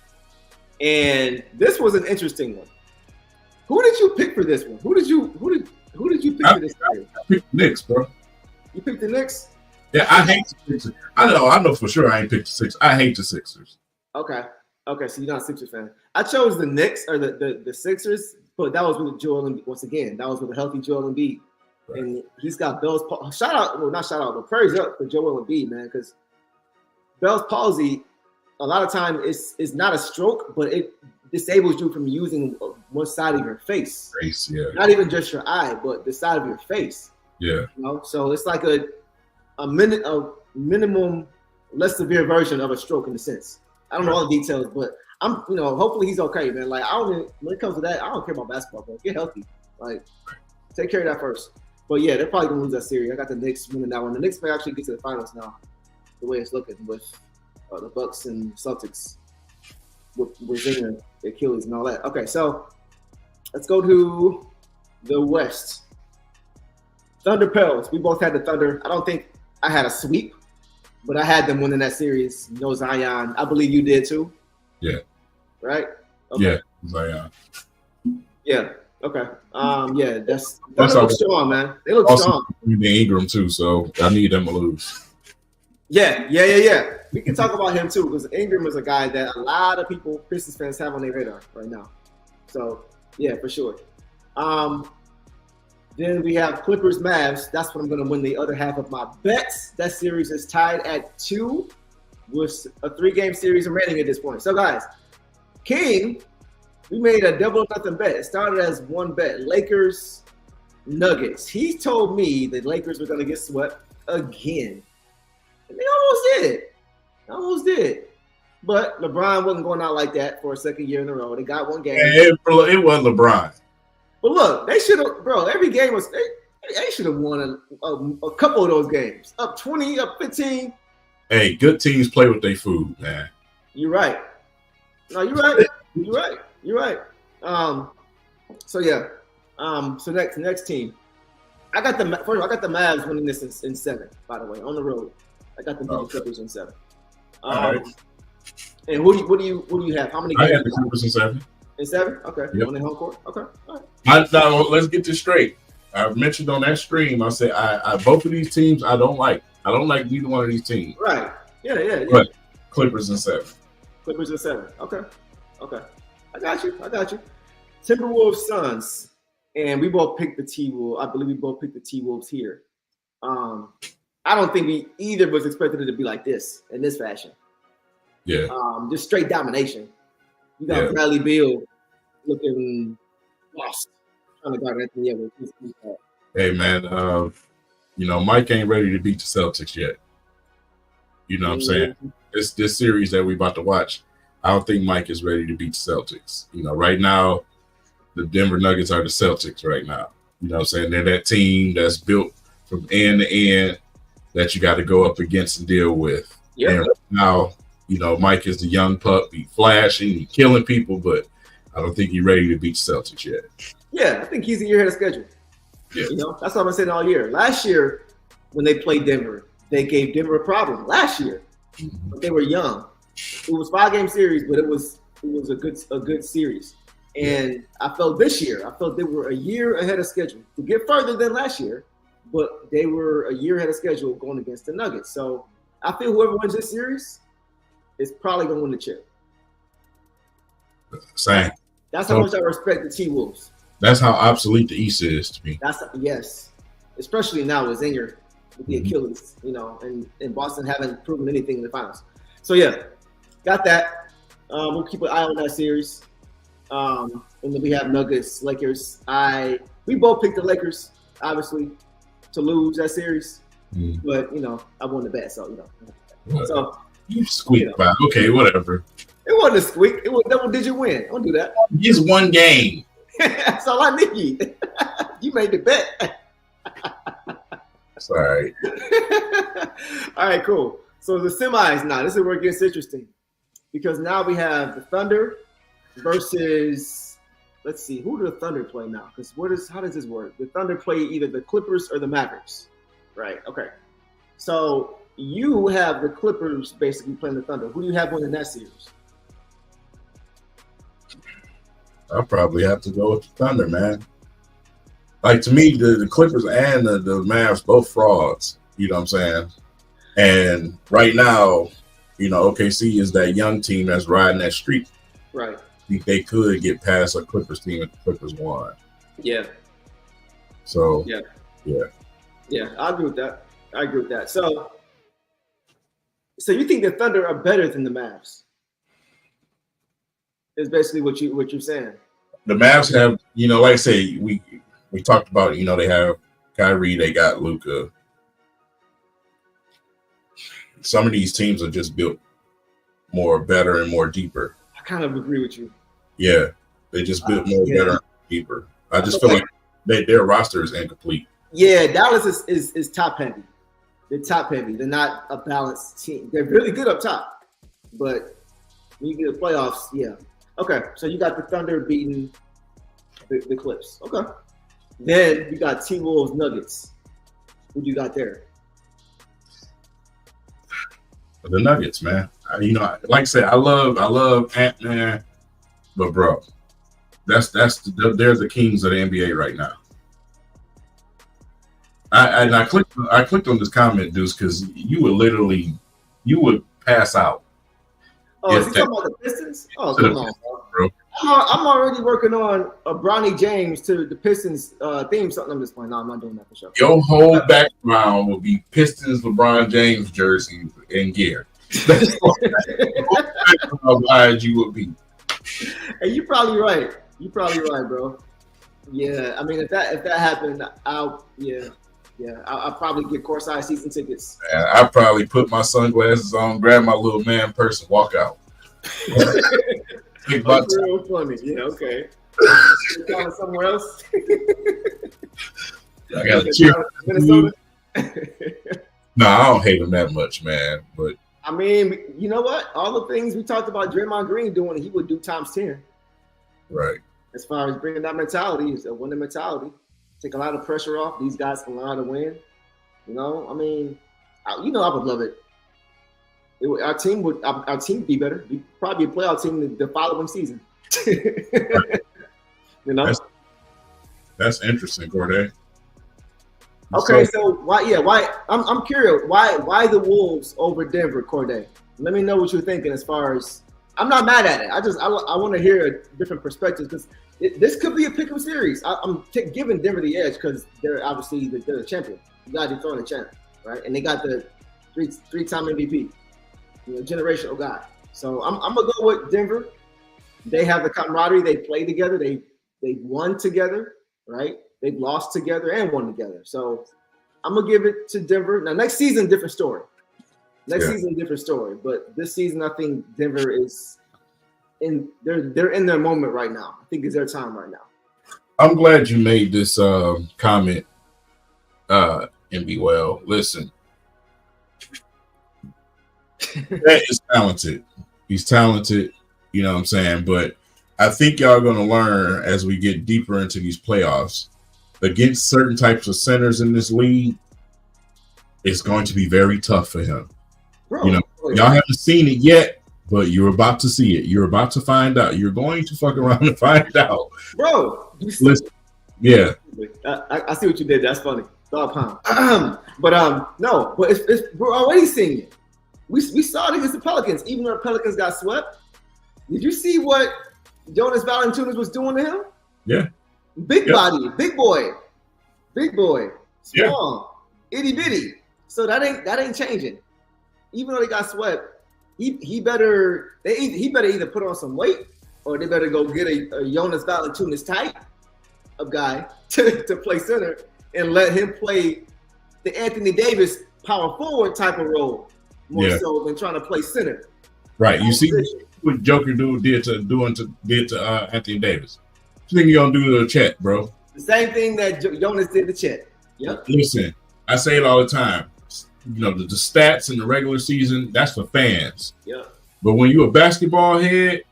and this was an interesting one. Who did you pick for this one? Who did you pick for this series? I picked the Knicks, bro. You picked the Knicks? Yeah, I hate the Sixers. I know for sure I ain't picked the Sixers. I hate the Sixers. Okay, so you're not a Sixers fan. I chose the Knicks or the Sixers, but that was with Joel Embiid. Once again, that was with a healthy Joel Embiid. Right. And he's got Bell's palsy. But prayers up for Joel Embiid, man, because Bell's palsy, a lot of time is not a stroke, but it disables you from using one side of your face. Yeah. Not even just your eye, but the side of your face. Yeah. So it's like a minimum, less severe version of a stroke in a sense. I don't know all the details, but I'm, hopefully he's okay, man. Like when it comes to that, I don't care about basketball, bro. Get healthy. Like, take care of that first. But yeah, they're probably gonna lose that series. I got the Knicks winning that one. The Knicks may actually get to the finals now, the way it's looking with the Bucks and Celtics with Zinger, the Achilles, and all that. Okay, so let's go to the West. Thunder Pels. We both had the Thunder. I don't think I had a sweep, but I had them winning that series. No Zion. I believe you did too. Yeah. Right? Okay. Yeah, Zion. Yeah. Okay. That's look strong, man. They look strong. Ingram too, so I need them to lose. Yeah. We can talk about him too, because Ingram is a guy that a lot of people, Pistons fans, have on their radar right now. So yeah, for sure. Then we have Clippers Mavs. That's when I'm going to win the other half of my bets. That series is tied at 2 with a 3-game series remaining at this point. So guys, King. We made a double or nothing bet. It started as one bet. Lakers, Nuggets. He told me the Lakers were going to get swept. again. And they almost did. But LeBron wasn't going out like that for a second year in a row. They got one game. It was LeBron. But look, they should have, bro. Every game was they should have won a couple of those games. Up 20, up 15. Hey, good teams play with their food, man. You're right. No, you're right. You're right. So yeah. So next team. I got the Mavs winning this in 7. By the way, on the road. I got the Clippers in 7. All right. And what do you have? How many games? I had the Clippers in 7. In 7? Okay. Yep. On the home court. Okay. All right. Now, let's get this straight. I mentioned on that stream, I said I both of these teams I don't like. I don't like neither one of these teams. Right. Yeah. But Clippers in 7. Clippers in 7. Okay. I got you. Timberwolves, Suns, and we both picked the T-Wolves. I believe we both picked the T-Wolves here. I don't think either of us expected it to be like this in this fashion. Yeah. Just straight domination. You got Bradley Beal looking lost, trying to guard Anthony Edwards. Hey man, Mike ain't ready to beat the Celtics yet. You know what I'm saying? This series that we about to watch, I don't think Mike is ready to beat the Celtics. Right now, the Denver Nuggets are the Celtics right now. You know what I'm saying? They're that team that's built from end to end that you got to go up against and deal with. Yeah. And right now, Mike is the young pup. He flashing, he killing people, but I don't think he's ready to beat the Celtics yet. Yeah, I think he's a year ahead of schedule. Yeah. That's what I've been saying all year. Last year, when they played Denver, they gave Denver a problem. Last year, but they were young. It was 5-game series, but it was a good series. And I felt this year, they were a year ahead of schedule to get further than last year, but they were a year ahead of schedule going against the Nuggets. So I feel whoever wins this series is probably going to win the chip. Same. That's how much I respect the T-Wolves. That's how obsolete the East is to me. Yes. Especially now with Zinger, with the Achilles, and Boston haven't proven anything in the finals. So yeah, got that. We'll keep an eye on that series. And then we have Nuggets, Lakers. We both picked the Lakers, obviously, to lose that series. But I won the bet, so So you squeaked by. Okay, whatever. It wasn't a squeak. It was double-digit win. Don't do that. Just one game. That's all I need. You made the bet. Sorry. All right, cool. So the semis now. This is where it gets interesting because now we have the Thunder versus. Let's see, who do the Thunder play now? Because how does this work? The Thunder play either the Clippers or the Mavericks, right? Okay. So you have the Clippers basically playing the Thunder. Who do you have winning that series? I'll probably have to go with the Thunder, man. Like, to me, the Clippers and the Mavs, both frauds. You know what I'm saying? And right now, OKC is that young team that's riding that streak. Right. I think they could get past a Clippers team if the Clippers won. Yeah. So, yeah. I agree with that. So you think the Thunder are better than the Mavs? Is basically what you're saying. The Mavs have, like I say, we talked about, they have Kyrie, they got Luka. Some of these teams are just built more better and more deeper. I kind of agree with you. Yeah, they just built more better and deeper. I just feel like their roster is incomplete. Yeah, Dallas is top heavy. They're top heavy. They're not a balanced team. They're really good up top, but when you get the playoffs, yeah. Okay, so you got the Thunder beating the Clips. Okay. Then you got T-Wolves Nuggets. Who you got there? The Nuggets, man. Like I said, I love Ant-Man, but bro, they're the kings of the NBA right now. I clicked on this comment, Deuce, because you would pass out. Oh, is he talking about the Pistons? Oh, come on, bro. I'm already working on a Bronny James to the Pistons theme song. I'm just playing. No, I'm not doing that for sure. Your whole background will be Pistons LeBron James jersey and gear. That's how wide you would be. Hey, you're probably right. Bro. Yeah, I mean, if that happened, Yeah, I'll probably get courtside season tickets. And I probably put my sunglasses on, grab my little man purse, and walk out. That's real funny. Yeah, okay. Going somewhere else. I got to cheer. Minnesota. No, I don't hate him that much, man. But I mean, you know what? All the things we talked about Draymond Green doing, he would do times 10. Right. As far as bringing that mentality, it's a winning mentality. Take a lot of pressure off. These guys can learn how to win. You know, I mean, I would love it. Our team would be better. We'd probably a playoff team the following season. Right. You know, that's interesting, Corday. Okay, so why? I'm curious. Why the Wolves over Denver, Corday? Let me know what you're thinking. As far as I'm not mad at it. I want to hear a different perspective because this could be a pick'em series. I'm giving Denver the edge because they're obviously they're the champion. You got to throw in the champ, right? And they got the three-time MVP, generational guy. So I'm gonna go with Denver. They have the camaraderie. They play together. They won together, right? They've lost together and won together. So I'm gonna give it to Denver. Now next season, different story. Season, different story. But this season, I think Denver is they're in their moment right now. I think it's their time right now. I'm glad you made this comment, MB. Listen, that is talented. He's talented, you know what I'm saying? But I think y'all are going to learn as we get deeper into these playoffs, against certain types of centers in this league, it's going to be very tough for him. Bro, y'all haven't seen it yet, but you're about to see it. You're about to find out. You're going to fuck around and find out. Bro, listen, yeah. I see what you did. That's funny. Dog pound. No, but we're already seeing it. We saw it against the Pelicans, even though the Pelicans got swept. Did you see what Jonas Valanciunas was doing to him? Yeah. Big body, big boy, small, itty bitty. So that ain't changing. Even though they got swept, he better either put on some weight or they better go get a Jonas Valanciunas type of guy to play center and let him play the Anthony Davis power forward type of role more so than trying to play center. Right. You see what Joker did to Anthony Davis. What you think you're gonna do to Chet, bro? The same thing that Jonas did to Chet. Yep. Listen, I say it all the time. The stats in the regular season, that's for fans. Yeah. But when you're a basketball head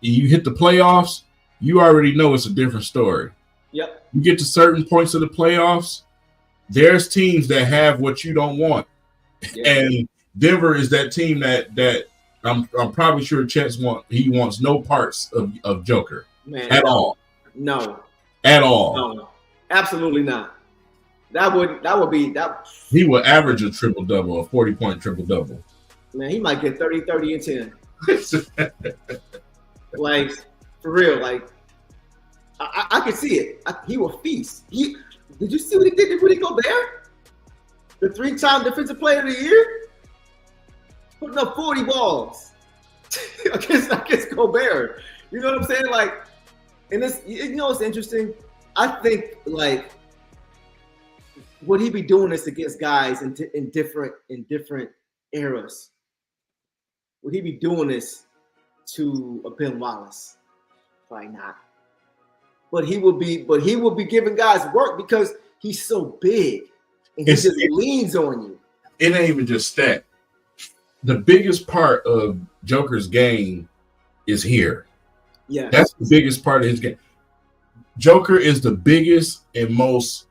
and you hit the playoffs, you already know it's a different story. Yep. You get to certain points of the playoffs, there's teams that have what you don't want. Yeah. And Denver is that team that I'm probably sure Chet wants no parts of Joker. Man, at all. No. At all. No. Absolutely not. That would be that. He will average a triple-double, a 40-point triple-double. Man, he might get 30, 30, and 10. Like, for real, like, I could see it. He will feast. Did you see what he did to Rudy Gobert? The 3-time defensive player of the year? Putting up 40 balls against Gobert. You know what I'm saying? Like, and this, what's interesting? I think, like, would he be doing this against guys in different eras? Would he be doing this to a Ben Wallace? Probably not. But he will be giving guys work because he's so big and he just leans on you. It ain't even just that. The biggest part of Joker's game is here. Yeah, that's the biggest part of his game. Joker is the biggest and most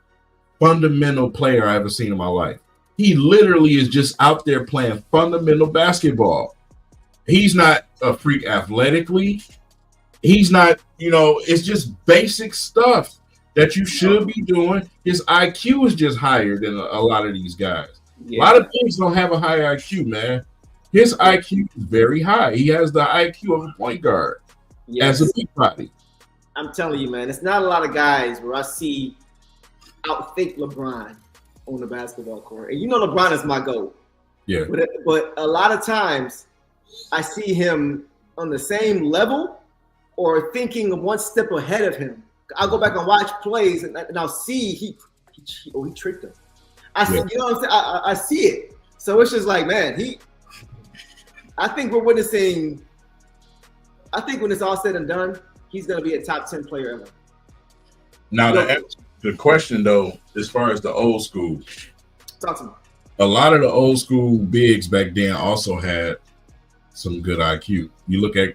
fundamental player I've ever seen in my life. He literally is just out there playing fundamental basketball. He's not a freak athletically. He's not, it's just basic stuff that you should be doing. His IQ is just higher than a lot of these guys. Yeah. A lot of things don't have a high IQ, man. His IQ is very high. He has the IQ of a point guard as a big body. I'm telling you, man, it's not a lot of guys where I see outthink LeBron on the basketball court. And LeBron is my GOAT. Yeah. But a lot of times I see him on the same level or thinking one step ahead of him. I'll go back and watch plays and I'll see he tricked him. You know what I'm saying? I see it. So it's just like, man, I think we're witnessing. I think when it's all said and done, he's going to be a top 10 player ever. Now, the question, though, as far as the old school, talk to me. A lot of the old school bigs back then also had some good IQ. You look at,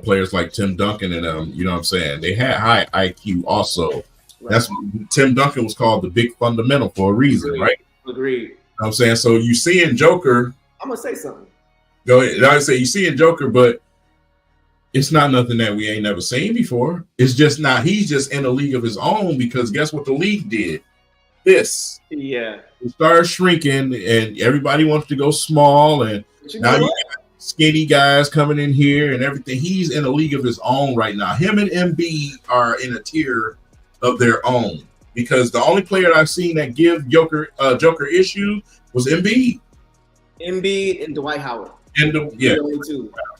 players like Tim Duncan and them, you know what I'm saying? They had high IQ also. Right. That's Tim Duncan was called the big fundamental for a reason, right? Agreed. You know what I'm saying? So you see in Joker. I'm going to say something. Go ahead. I say you see in Joker, but it's not nothing that we ain't never seen before. It's just not. He's just in a league of his own because guess what the league did? This. Yeah. It started shrinking and everybody wants to go small. And now you got skinny guys coming in here and everything. He's in a league of his own right now. Him and Embiid are in a tier of their own because the only player I've seen that give Joker issue was Embiid. Embiid and Dwight Howard.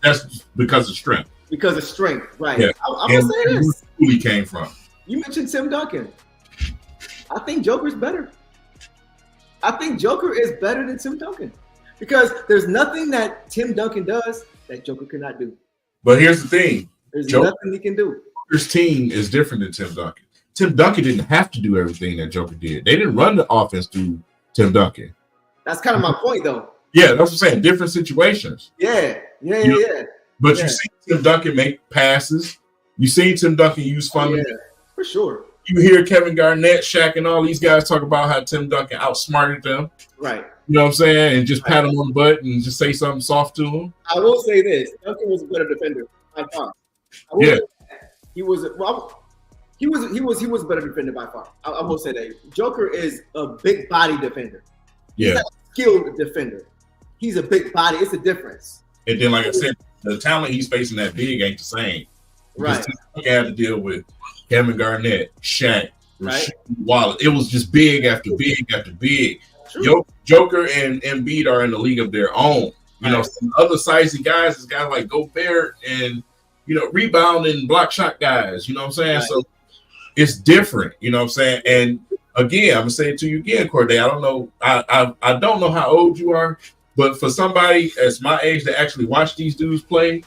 That's because of strength. Because of strength, right? Yeah. I'm gonna say this. Who he came from? You mentioned Tim Duncan. I think Joker's better. I think Joker is better than Tim Duncan because there's nothing that Tim Duncan does that Joker cannot do. But here's the thing: there's nothing he can do. Joker's team is different than Tim Duncan. Tim Duncan didn't have to do everything that Joker did. They didn't run the offense through Tim Duncan. That's kind of my point, though. Yeah, that's what I'm saying. Different situations. Yeah. But you see Tim Duncan make passes. You see Tim Duncan use fundamentals. Yeah, for sure. You hear Kevin Garnett, Shaq, and all these guys talk about how Tim Duncan outsmarted them. Right. You know what I'm saying? And just pat him on the butt and just say something soft to him. I will say this. Duncan was a better defender by far. He was a better defender by far. I will say that. Joker is a big body defender. He's not a skilled defender. He's a big body. It's a difference. And then, like I said, the talent he's facing that big ain't the same. Right. He had to deal with Kevin Garnett, Shaq, Wallace. It was just big after big after big. Joker and Embiid are in the league of their own. You know, some other sizey guys is guys like Gobert and, rebound and block shot guys. You know what I'm saying? Right. So it's different. You know what I'm saying? And again, I'm gonna say it to you again, Corday. I don't know. I don't know how old you are, but for somebody as my age that actually watch these dudes play,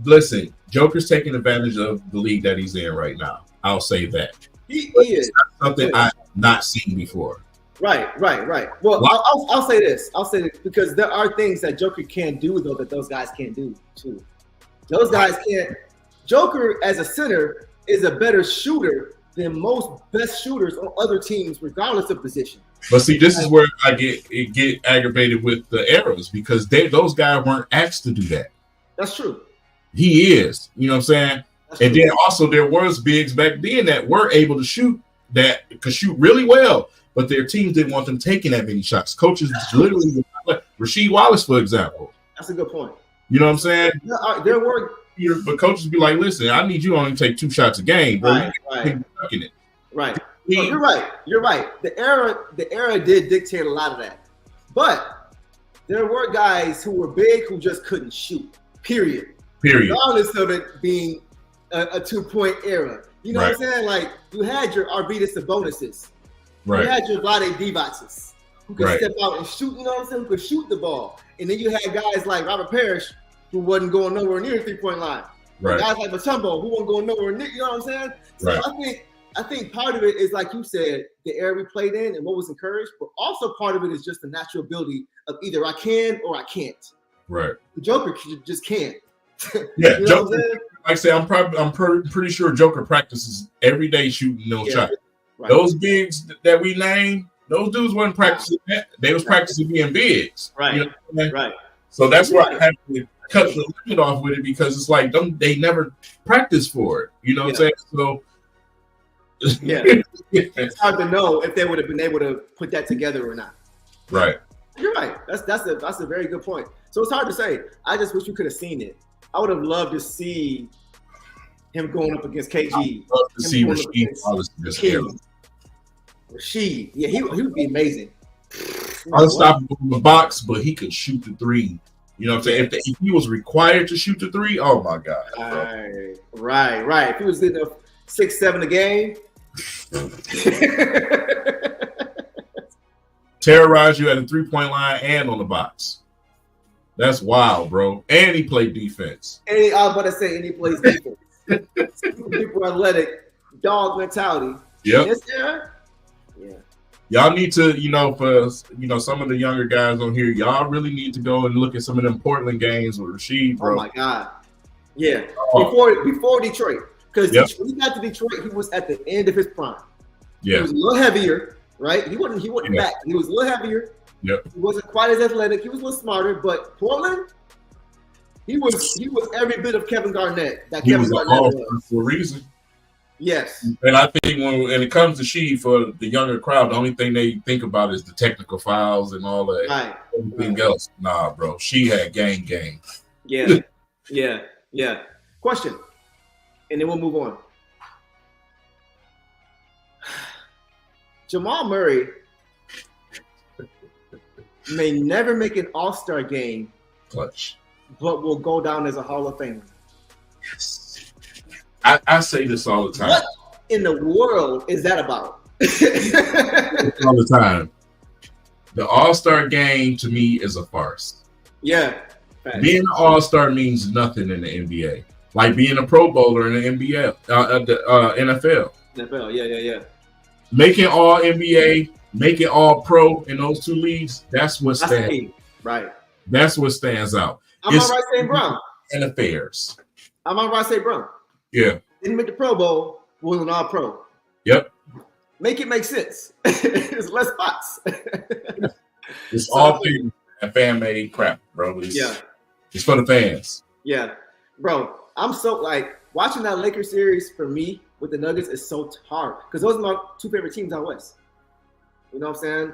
listen, Joker's taking advantage of the league that he's in right now. I'll say that. He is. It's not something I've not seen before. Right. Well, I'll say this. Because there are things that Joker can't do, though, that those guys can't do, too. Those guys can't. Joker, as a center, is a better shooter than most best shooters on other teams, regardless of position. But see, this is where I get aggravated with the eras because those guys weren't asked to do that. That's true. He is. You know what I'm saying? And then also there was bigs back then that were able to shoot, that could shoot really well, but their teams didn't want them taking that many shots. Coaches literally, Rasheed Wallace, for example. That's a good point. You know what I'm saying? There were, but coaches be like, listen, I need you to only take 2 shots a game, bro. Right. No, you're right. The era did dictate a lot of that. But there were guys who were big who just couldn't shoot. Period. Regardless of it being a 2-point era. You know what I'm saying? Like, you had your Arvidas Sabonis's. Right. You had your Vlade Divac's who could step out and shoot, you know what I'm saying? Who could shoot the ball. And then you had guys like Robert Parrish who wasn't going nowhere near the 3-point line. Right. Guys like Mutombo who wasn't going nowhere near, you know what I'm saying? So I think part of it is, like you said, the era we played in and what was encouraged, but also part of it is just the natural ability of either I can or I can't. Right. The Joker just can't. Yeah, you know Joker. Like I say, I'm pretty sure Joker practices every day shooting those shots. Right. Those bigs that we named, those dudes weren't practicing that. They was practicing being bigs. Right. You know what I mean? Right. So that's why I have to cut the limit off with it because it's like they never practice for it. You know what I'm saying? So it's hard to know if they would have been able to put that together or not. Right. You're right. That's a very good point. So it's hard to say. I just wish we could have seen it. I would have loved to see him going up against KG. I'd love to see Rasheed Wallace in this era. Rasheed, yeah, he would be amazing. Unstoppable in the box, but he could shoot the 3. You know what I'm saying? If he was required to shoot the 3, oh my God. Right. If he was getting 6-7 a game. terrorize you at the 3-point line and on the box. That's wild, bro. And he played defense. I was about to say, and he plays defense. Super athletic, dog mentality. Yep. Yes, sir. Yeah. Y'all need to, for some of the younger guys on here, y'all really need to go and look at some of them Portland games with Rasheed, bro. Oh my God. Yeah. Before Detroit. Because when he got to Detroit, he was at the end of his prime. Yeah. He was a little heavier, right? He wasn't back. He was a little heavier. Yep. He wasn't quite as athletic. He was a little smarter, but Portland, he was every bit of Kevin Garnett. He was for a reason. Yes. And I think when it comes to Sheed, for the younger crowd, the only thing they think about is the technical fouls and all that. Right. Everything else. Nah, bro. She had game. Yeah. Yeah. Question. And then we'll move on. Jamal Murray may never make an All-Star game. Clutch. But will go down as a Hall of Famer. Yes. I say this all the time. What in the world is that about? All the time. The All-Star game to me is a farce. Yeah. Being an All-Star means nothing in the NBA. Like being a Pro Bowler in the NFL. NFL, yeah. Making All NBA, making All Pro in those two leagues, that's what stands. Right. That's what stands out. I'm on right saying Brown. And affairs. I'm on right saying Brown. Yeah. Didn't make the Pro Bowl, was an All Pro. Yep. Make it make sense. It's less spots. It's all fan made crap, bro. It's for the fans. Yeah. Bro, I'm so watching that Lakers series for me with the Nuggets is so hard because those are my two favorite teams out west. You know what I'm saying?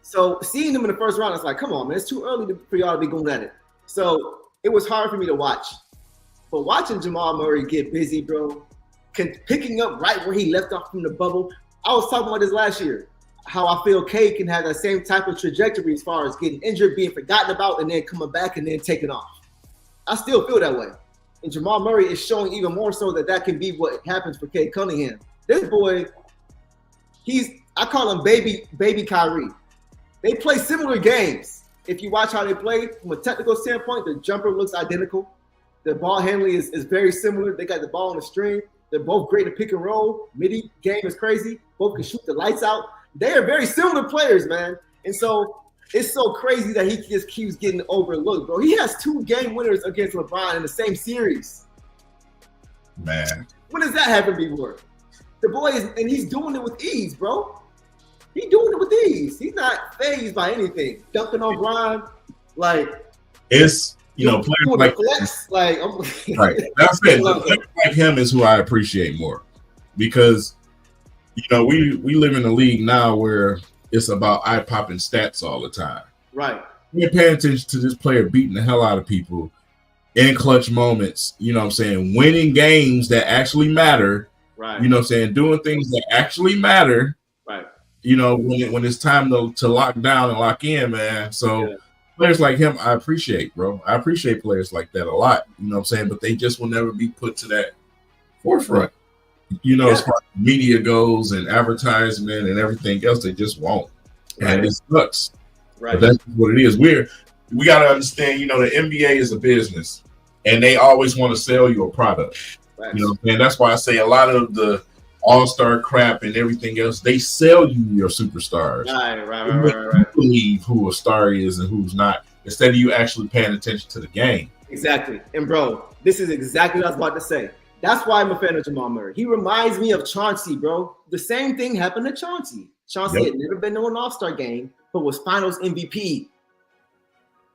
So seeing them in the first round, it's like, come on, man, it's too early for y'all to be going at it. So it was hard for me to watch. But watching Jamal Murray get busy, bro, picking up right where he left off from the bubble. I was talking about this last year, how I feel Cade can have that same type of trajectory as far as getting injured, being forgotten about, and then coming back and then taking off. I still feel that way. And Jamal Murray is showing even more so that can be what happens for Cade Cunningham. This boy, I call him baby Kyrie. They play similar games. If you watch how they play, from a technical standpoint, the jumper looks identical. The ball handling is very similar. They got the ball on the string. They're both great at pick and roll. Midi game is crazy. Both can shoot the lights out. They are very similar players, man. And so it's so crazy that he just keeps getting overlooked, bro. He has 2 game winners against LeBron in the same series. Man. When does that happen before? The boy and he's doing it with ease, bro. He's doing it with ease. He's not fazed by anything. Dunking on Bron, it's players like flex, right. That's it. Players like him is who I appreciate more, because we live in a league now where it's about eye-popping stats all the time. Right. You're paying attention to this player beating the hell out of people in clutch moments. You know what I'm saying? Winning games that actually matter. Right. You know what I'm saying? Doing things that actually matter. Right. When it's time to lock down and lock in, man. So players like him, I appreciate, bro. I appreciate players like that a lot. You know what I'm saying? But they just will never be put to that forefront. As far as media goes and advertisement and everything else, they just won't. Right. And it sucks. Right. But that's what it is. We got to understand, the NBA is a business and they always want to sell you a product. Right. And that's why I say a lot of the all-star crap and everything else, they sell you your superstars. Right. You believe who a star is and who's not, instead of you actually paying attention to the game. Exactly. And bro, this is exactly what I was about to say. That's why I'm a fan of Jamal Murray. He reminds me of Chauncey, bro. The same thing happened to Chauncey. Chauncey had never been to an all-star game, but was finals MVP.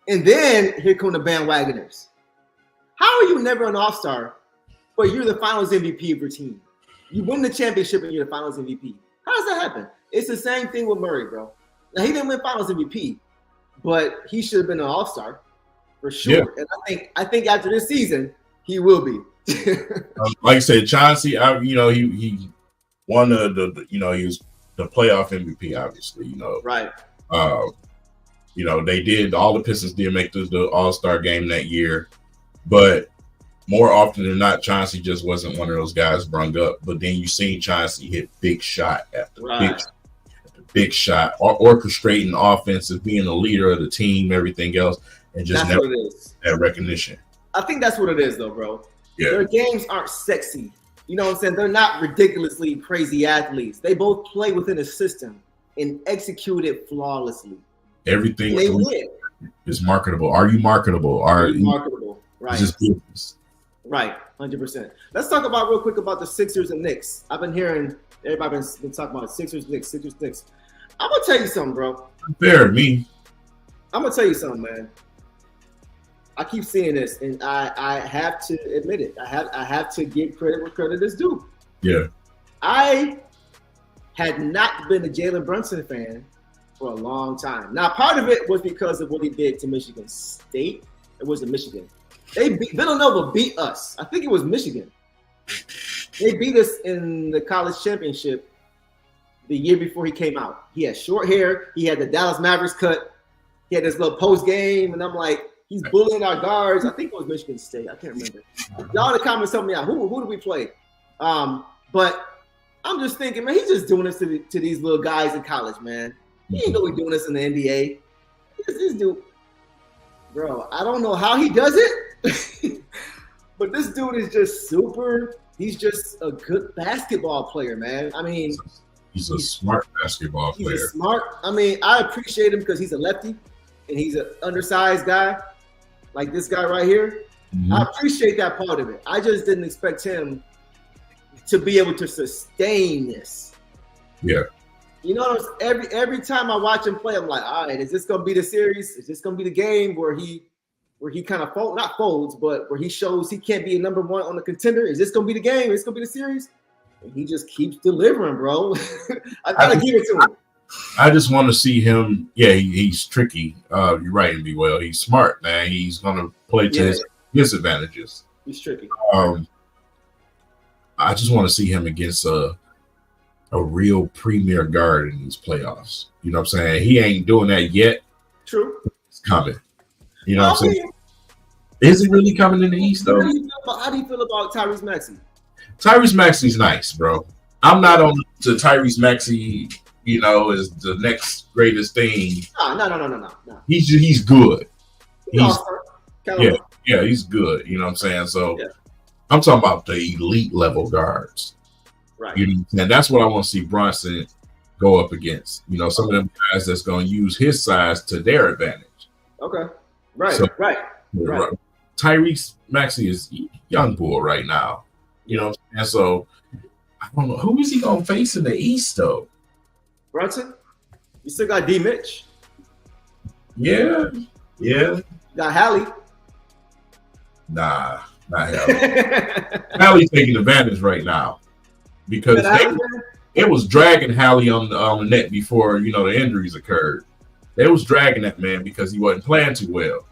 And then here come the bandwagoners. How are you never an all-star, but you're the finals MVP of your team? You win the championship and you're the finals MVP. How does that happen? It's the same thing with Murray, bro. Now, he didn't win finals MVP, but he should have been an all-star for sure. Yeah. And I think after this season, he will be. Like I said, Chauncey, he won the he was the playoff MVP, obviously. Right. They did. All the Pistons did make the All-Star game that year, but more often than not, Chauncey just wasn't one of those guys brung up. But then you seen Chauncey hit big shot after big shot, or orchestrating offense, being a leader of the team, everything else, and just that's never what it is. That recognition. I think that's what it is, though, bro. Yeah. Their games aren't sexy. You know what I'm saying? They're not ridiculously crazy athletes. They both play within a system and execute it flawlessly. Everything they win. Is marketable. Are you marketable? Are you marketable? Right. Just business. Right. 100%. Let's talk about real quick about the Sixers and Knicks. I've been hearing everybody been talking about Sixers, Knicks. I'm gonna tell you something, bro. Fair me. I'm gonna tell you something, man. I keep seeing this, and I have to admit it. I have to give credit where credit is due. Yeah. I had not been a Jalen Brunson fan for a long time. Now, part of it was because of what he did to Michigan State. It wasn't Michigan. Villanova beat us. I think it was Michigan. They beat us in the college championship the year before he came out. He had short hair. He had the Dallas Mavericks cut. He had this little post game, and I'm like, he's bullying our guards. I think it was Michigan State. I can't remember. Y'all in the comments tell me out. Who do we play? But I'm just thinking, man, he's just doing this to these little guys in college, man. He ain't really doing this in the NBA. This dude, bro, I don't know how he does it, but this dude is just super. He's just a good basketball player, man. I mean, he's a smart basketball player. He's smart. I mean, I appreciate him because he's a lefty and he's an undersized guy, like this guy right here. Mm-hmm. I appreciate that part of it. I just didn't expect him to be able to sustain this. Yeah. You know, every time I watch him play, I'm like, all right, is this gonna be the series? Is this gonna be the game where he kind of folds, but where he shows he can't be a number one on the contender? Is this gonna be the game? Is this gonna be the series? And he just keeps delivering, bro. I gotta give it to him. I just want to see him. Yeah, he's tricky. You're right, and be well. He's smart, man. He's gonna play to his disadvantages. He's tricky. I just want to see him against a real premier guard in these playoffs. You know what I'm saying? He ain't doing that yet. True. It's coming. You know what I'm saying? Is it really coming in the East, though? How do you feel about Tyrese Maxey? Tyrese Maxey's nice, bro. I'm not on to Tyrese Maxey, you know, is the next greatest thing. No. He's good. Yeah, he's good. You know what I'm saying? So I'm talking about the elite level guards. Right. You know, and that's what I want to see Brunson go up against. You know, some of them guys that's going to use his size to their advantage. Okay. Right. Tyrese Maxey is young bull right now. You know, and so I don't know who is he going to face in the East though. Brunson. You still got D. Mitch. Yeah. You got Hallie. Nah, not Hallie. Hallie's taking advantage right now. Because it was dragging Hallie on the net before, you know, the injuries occurred. They was dragging that man because he wasn't playing too well.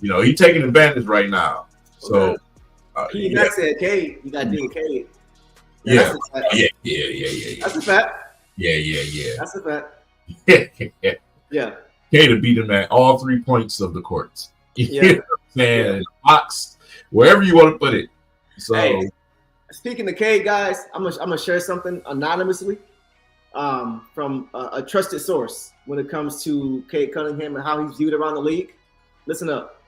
You know, he's taking advantage right now. So, you said Cade. You got to deal with Cade. Yeah. That's a fact. Yeah. That's a fact. Yeah. Cade to beat him at all 3 points of the courts. Yeah. Man, box, wherever you want to put it. So. Hey. Speaking of Cade, guys, I'm gonna share something anonymously from a trusted source when it comes to Cade Cunningham and how he's viewed around the league. Listen up.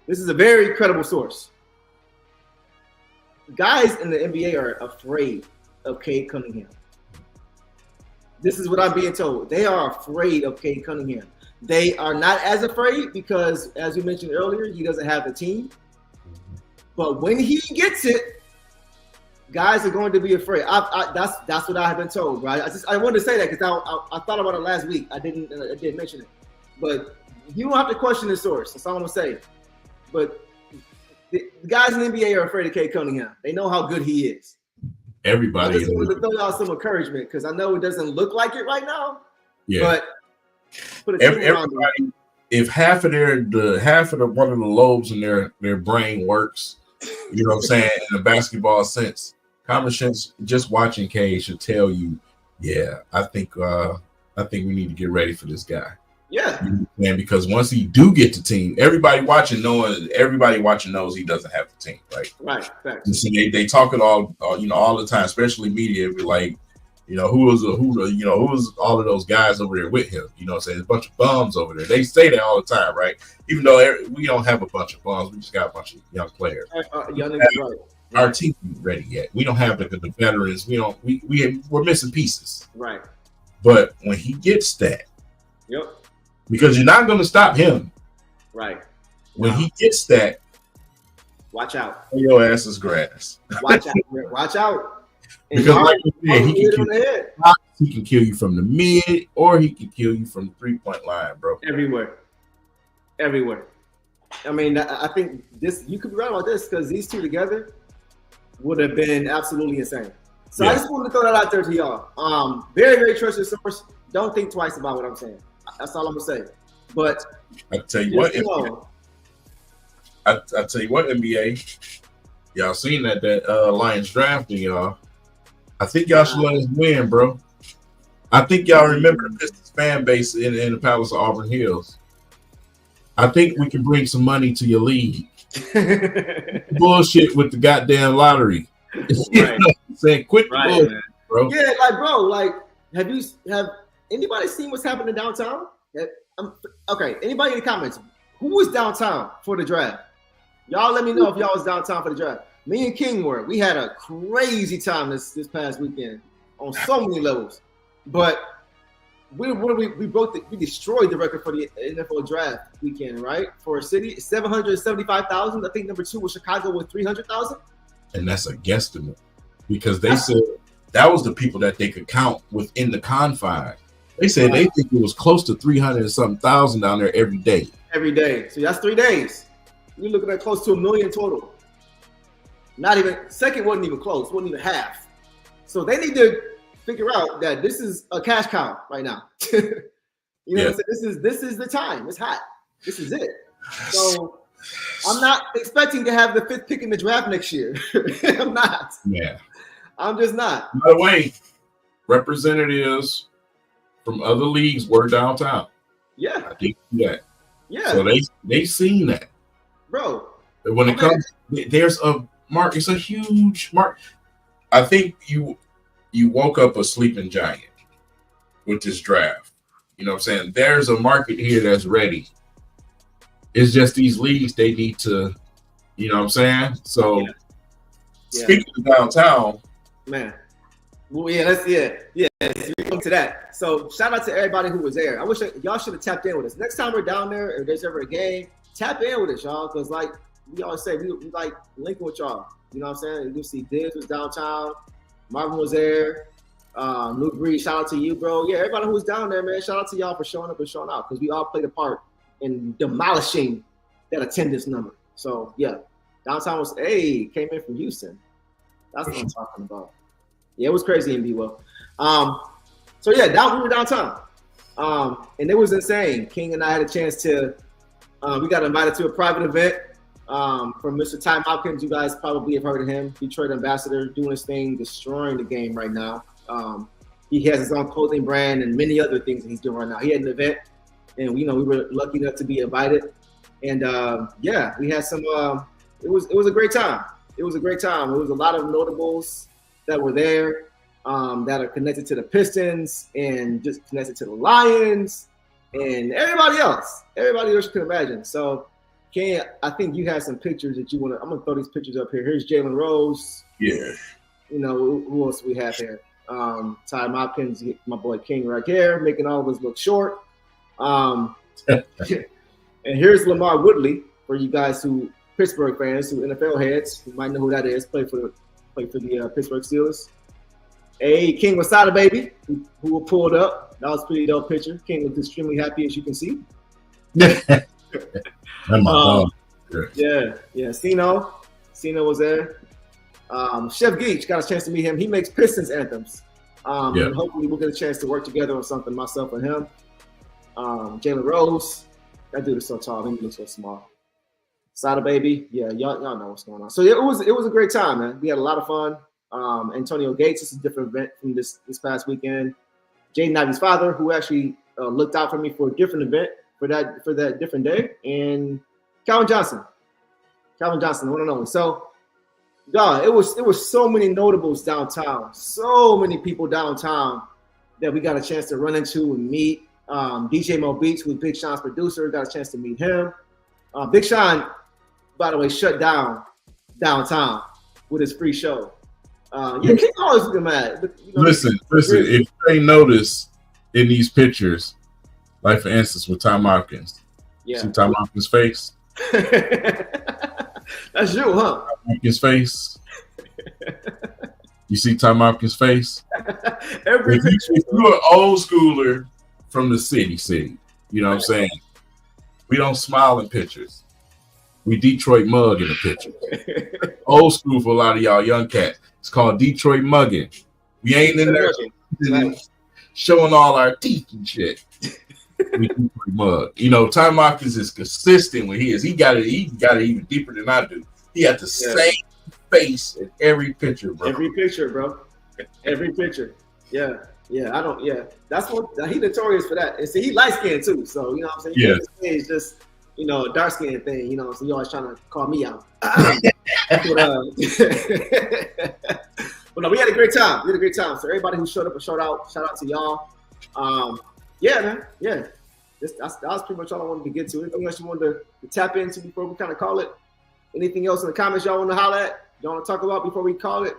This is a very credible source. Guys in the NBA are afraid of Cade Cunningham. This is what I'm being told. They are afraid of Cade Cunningham. They are not as afraid because, as you mentioned earlier, he doesn't have the team. But when he gets it, guys are going to be afraid. That's what I have been told, right? I wanted to say that because I thought about it last week. I didn't mention it, but you don't have to question the source. That's all I'm gonna say. But the guys in the NBA are afraid of Cade Cunningham. They know how good he is. Everybody. I just wanted to throw y'all some encouragement because I know it doesn't look like it right now. Yeah. But everybody, if half of one of the lobes in their brain works, you know what I'm saying, in a basketball sense, common sense, just watching Cade should tell you, I think we need to get ready for this guy. Yeah. And because once he do get the team, everybody watching knows he doesn't have the team, right? Right. And so they talk it all the time, especially media. Be like, who was all of those guys over there with him? You know what I'm saying? There's a bunch of bums over there. They say that all the time, right? Even though we don't have a bunch of bums, we just got a bunch of young players. Our team isn't ready yet. We don't have the veterans. We're missing pieces. Right. But when he gets that, yep. Because you're not going to stop him. Right. When he gets that, watch out. Your ass is grass. Watch out. Watch out. Because like you said, he can kill you from the mid, or he can kill you from the 3-point line, bro. Everywhere. I mean, I think you could be right about this because these two together would have been absolutely insane. So I just wanted to throw that out there to y'all. Very, very trusted source. Don't think twice about what I'm saying. That's all I'm gonna say. But I tell you what, NBA, y'all seen that Lions drafting y'all. I think y'all should let us win, bro. I think y'all remember the Pistons fan base in the Palace of Auburn Hills. I think we can bring some money to your league. Bullshit with the goddamn lottery. Right. Saying quit the bullshit, bro. Yeah, have anybody seen what's happening downtown? Okay, anybody in the comments, who was downtown for the draft? Y'all let me know if y'all was downtown for the draft. Me and King were. We had a crazy time this past weekend on so many levels. But we destroyed the record for the NFL draft weekend, right? For a city, 775,000. I think number 2 was Chicago with 300,000. And that's a guesstimate because they said that was the people that they could count within the confines. They said they think it was close to 300 and something thousand down there every day. Every day. So that's 3 days. You're looking at close to 1 million total. Not even second wasn't even close, wasn't even half. So they need to figure out that this is a cash cow right now. What I'm saying? This is the time. It's hot. This is it. So I'm not expecting to have the 5th pick in the draft next year. I'm not. Yeah. I'm just not. By the way, representatives from other leagues were downtown. Yeah. I think that. Yeah. So they seen that. Bro. But when it comes, there's a mark. It's a huge mark. I think you woke up a sleeping giant with this draft. You know what I'm saying? There's a market here that's ready. It's just these leagues, they need to, you know what I'm saying? So speaking of downtown. Man. Well, we come to that. So shout out to everybody who was there. I wish y'all should have tapped in with us. Next time we're down there, if there's ever a game, tap in with us, y'all. Because like we always say, we like linking with y'all. You know what I'm saying? You see Diz was downtown. Marvin was there. Luke Breed, shout out to you, bro. Yeah, everybody who was down there, man. Shout out to y'all for showing up and showing out because we all played a part in demolishing that attendance number. So yeah, downtown was came in from Houston. That's what I'm talking about. Yeah, it was crazy in B-Well. So yeah, we were downtown. And it was insane. King and I had a chance to we got invited to a private event from Mr. Ty Hopkins. You guys probably have heard of him. Detroit ambassador, doing his thing, destroying the game right now. He has his own clothing brand and many other things that he's doing right now. He had an event, and we were lucky enough to be invited. And we had some. It was a great time. It was a great time. It was a lot of notables that were there that are connected to the Pistons and just connected to the Lions and everybody else you can imagine. So, Ken, I think you had some pictures that you want to. I'm gonna throw these pictures up here. Here's Jalen Rose. Yeah. Who else we have here? Ty Hopkins, my boy King right here, making all of us look short. And here's Lamar Woodley for you guys who Pittsburgh fans, who NFL heads, who might know who that is. Play for the Pittsburgh Steelers. King Wasada baby, who pulled up. That was a pretty dope picture. King looked extremely happy, as you can see. That's my dog. Yeah. Sino was there. Chef Geach, got a chance to meet him. He makes Pistons anthems. And hopefully we'll get a chance to work together on something, myself and him. Jalen Rose, that dude is so tall, he looks so small. Sada baby, yeah, y'all know what's going on. So yeah, it was a great time, man. We had a lot of fun. Antonio Gates, this is a different event from this past weekend. Jaden Ivey's father, who actually looked out for me for a different event for that different day, and Calvin Johnson, one and only. So God, it was so many notables downtown, so many people downtown that we got a chance to run into and meet. DJ Mo Beats, who's Big Sean's producer, got a chance to meet him. Big Sean, by the way, shut down downtown with his free show. Yeah, King always get mad. Listen. If you ain't noticed in these pictures, like for instance with Tom Hopkins, see Tom Hopkins' face. That's you, huh? Tom Hopkins' face. You see Tom Hopkins' face. If you're an old schooler from the city, you know what I'm saying? We don't smile in pictures. We Detroit mug in the picture. Old school for a lot of y'all young cats. It's called Detroit mugging. We ain't in there showing all our teeth and shit. We Detroit mug. You know, Tom Hopkins is consistent when he is. He got it even deeper than I do. He had the same face in every picture, bro. Every picture, bro. Every picture. Yeah. Yeah, I don't. Yeah, that's what he notorious for that. And see, he light skinned too, so you know what I'm saying. Yeah, it's just a dark skin thing. You know, so you always trying to call me out. But no, we had a great time. So everybody who showed up, shout out to y'all. Yeah, man. Yeah, that was pretty much all I wanted to get to. Anything else you wanted to tap into before we kind of call it? Anything else in the comments y'all want to holler at? Y'all want to talk about before we call it?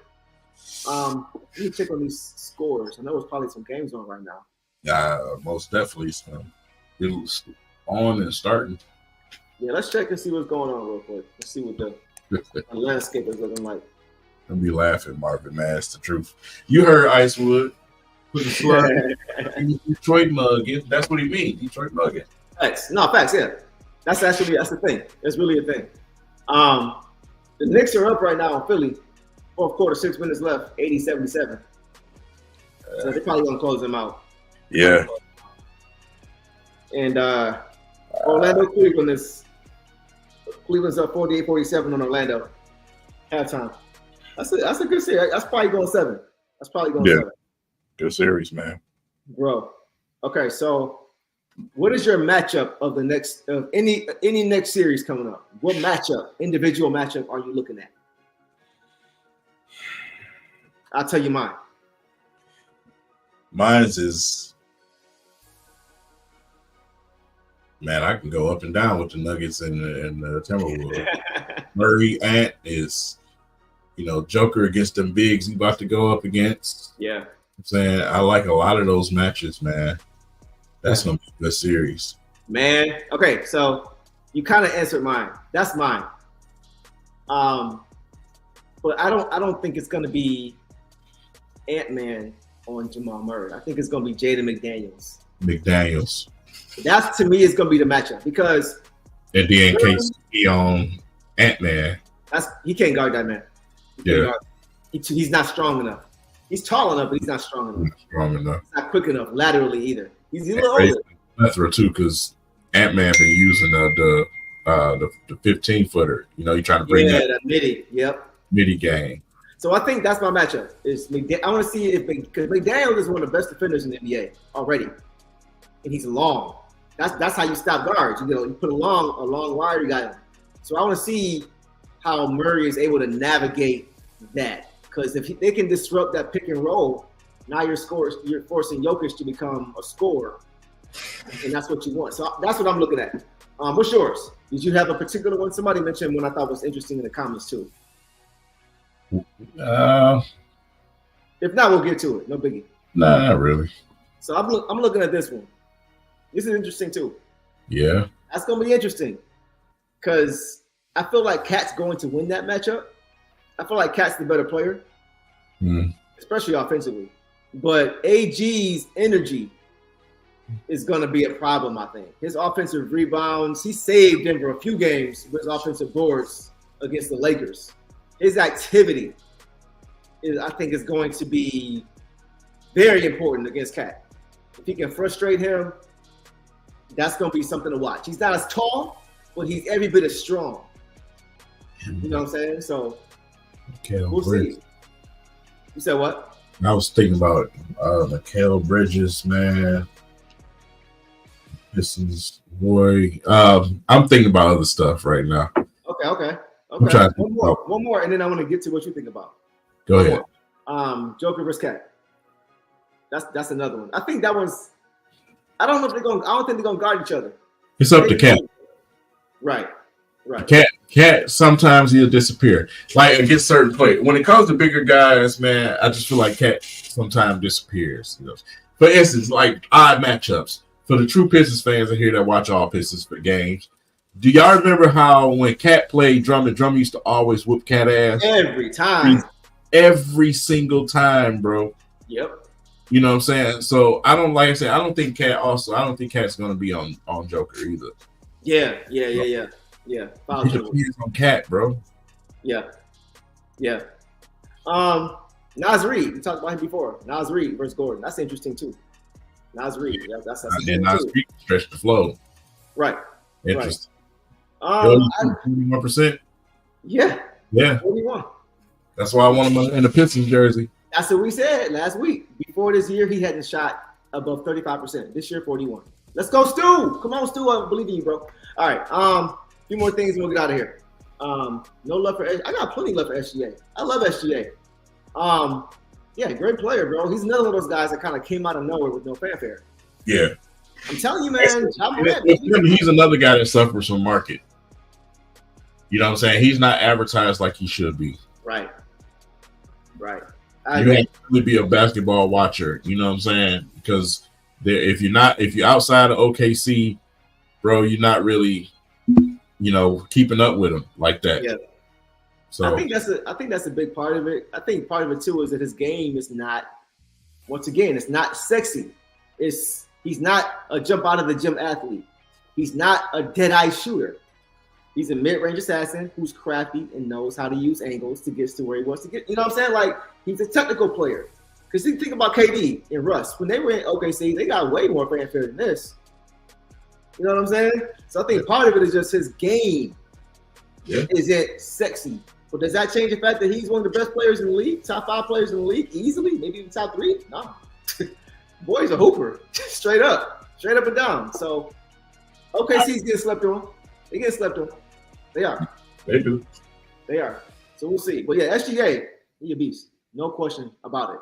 Let me check on these scores. I know there's probably some games on right now. Yeah, most definitely. It's on and starting. Yeah, let's check and see what's going on real quick. Let's see what the landscape is looking like. I'll be laughing, Marvin, man. It's the truth. You heard Icewood. Put the slug in Detroit mugging. That's what he means. Detroit mugging. Facts. No, facts, yeah. That's the thing. That's really a thing. The Knicks are up right now on Philly. Fourth quarter, 6 minutes left, 80-77. So they're probably going to close them out. Yeah. And Orlando, Cleveland's up 48-47 on Orlando. Halftime. That's a good series. That's probably going 7. Yeah. Good series, man. Bro. Okay, so what is your matchup of the next any next series coming up? What individual matchup are you looking at? I'll tell you mine. Mine's is, man, I can go up and down with the Nuggets and the Timberwolves. Murray Ant is, Joker against them bigs he about to go up against. Yeah. I'm saying I like a lot of those matches, man. That's going to be a good series. Man, okay, so you kind of answered mine. That's mine. But I don't think it's going to be Ant-Man on Jamal Murray. I think it's going to be Jaden McDaniels. That's, to me, is going to be the matchup because and then KCP on Ant-Man. He can't guard that man. He's not strong enough. He's tall enough, but he's not strong enough. He's not quick enough laterally either. He's a little older. Plethora too, because Ant-Man been using the 15-footer. He trying to bring that midi. Yep. Midi game. So I think that's my matchup. I want to see because McDaniels is one of the best defenders in the NBA already, and he's long. That's how you stop guards. You put a long wire, you got him. So I want to see how Murray is able to navigate that, because if they can disrupt that pick and roll, now you're forcing Jokic to become a scorer, and that's what you want. So that's what I'm looking at. What's yours? Did you have a particular one? Somebody mentioned one I thought was interesting in the comments too. If not, we'll get to it. No biggie. Nah, not really. So I'm looking at this one. This is interesting too. Yeah. That's going to be interesting because I feel like Cat's going to win that matchup. I feel like Cat's the better player, especially offensively. But AG's energy is going to be a problem, I think. His offensive rebounds, he saved Denver a few games with his offensive boards against the Lakers. His activity, I think, is going to be very important against Cat. If he can frustrate him, that's going to be something to watch. He's not as tall, but he's every bit as strong. You know what I'm saying? So we'll see. You said what? I was thinking about Mikal Bridges, man. Pistons, boy. I'm thinking about other stuff right now. Okay. Okay. One more, and then I want to get to what you think about. Go ahead. Joker versus Cat. That's another one. I think that one's. I don't know if they're going. I don't think they're going to guard each other. It's up to Cat. Right. Cat. Sometimes he'll disappear. Like against certain play. When it comes to bigger guys, man, I just feel like Cat sometimes disappears. You know? For instance, like odd matchups. For the true Pistons fans in here that watch all Pistons for games, do y'all remember how when Cat played Drummond used to always whoop Cat ass? Every time. Every single time, bro. Yep. You know what I'm saying? So I don't think Cat's gonna be on Joker either. Yeah. Foul depends on Cat, bro. Yeah. Nas Reed, we talked about him before. Nas Reed versus Gordon. That's interesting too. Nas Reed. Yeah, that's Nas Reed stretch the flow. Right. Interesting. 41%. Yeah. 41. That's why I want him in the Pistons jersey. That's what we said last week. Before this year, he hadn't shot above 35%. This year, 41. Let's go, Stu. Come on, Stu. I believe in you, bro. All right. A few more things and we'll get out of here. No love for I got plenty love for SGA. I love SGA. Yeah, great player, bro. He's another one of those guys that kind of came out of nowhere with no fanfare. Yeah. I'm telling you, man. He's another guy that suffers from market. You know what I'm saying? He's not advertised like he should be. Right. You have to really be a basketball watcher. You know what I'm saying? Because if you're outside of OKC, bro, you're not really, keeping up with him like that. Yeah. So I think that's a big part of it. I think part of it too is that his game is not. Once again, it's not sexy. He's not a jump out of the gym athlete. He's not a dead-eye shooter. He's a mid-range assassin who's crafty and knows how to use angles to get to where he wants to get. You know what I'm saying? Like, he's a technical player. Because you think about KD and Russ. When they were in OKC, they got way more fanfare than this. You know what I'm saying? So I think part of it is just his game isn't sexy. But does that change the fact that he's one of the best players in the league, top 5 players in the league, easily? Maybe even top 3? No. Boy's a hooper. Straight up and down. So OKC's getting slept on. They get slept on. They are. They do. They are. So we'll see. But yeah, SGA, he a beast. No question about it.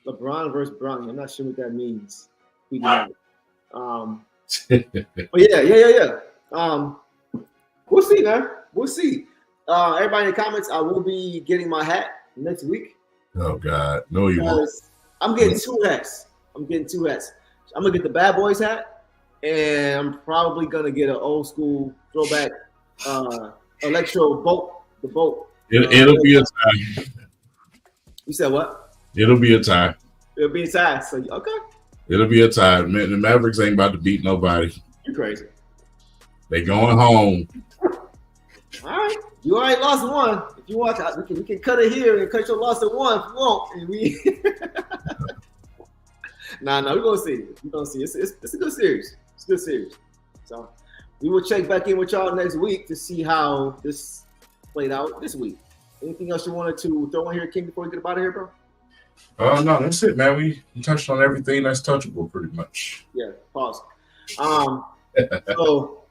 LeBron versus Bronny. I'm not sure what that means. But yeah. We'll see, man. We'll see. Everybody in the comments, I will be getting my hat next week. Oh God, no, you won't. I'm getting 2 hats. I'm gonna get the Bad Boys hat, and I'm probably gonna get an old school throwback electro boat. The boat. It'll be a tie. You said what? It'll be a tie. It'll be a tie. So okay. It'll be a tie. Man, the Mavericks ain't about to beat nobody. You crazy? They going home. All right. You already lost one. If you want, we can cut it here and cut your loss at 1 if you want. And we Nah, we're gonna see. It's a good series. It's a good series. So we will check back in with y'all next week to see how this played out this week. Anything else you wanted to throw in here, King, before we get out of here, bro? No, that's it, man. We touched on everything that's touchable, pretty much. Yeah. Pause. So.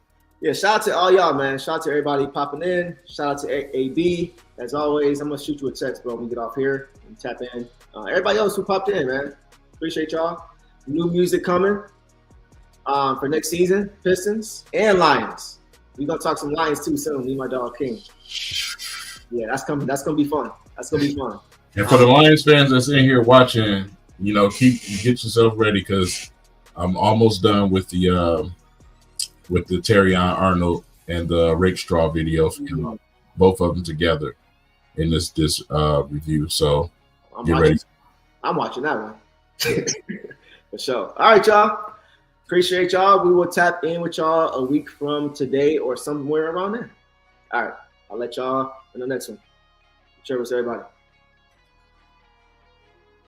Yeah, shout out to all y'all, man. Shout out to everybody popping in. Shout out to AB. As always, I'm going to shoot you a text, bro, when we get off here and tap in. Everybody else who popped in, man. Appreciate y'all. New music coming for next season, Pistons and Lions. We're going to talk some Lions, too, soon. Me and my dog, King. Yeah, that's coming. That's going to be fun. And for the Lions fans that's in here watching, get yourself ready because I'm almost done with the Terrion Arnold and the Rick Straw videos, both of them together in this review. So get ready. I'm watching that one. For sure. All right, y'all. Appreciate y'all. We will tap in with y'all a week from today or somewhere around there. All right. I'll let y'all in the next one. Share with everybody.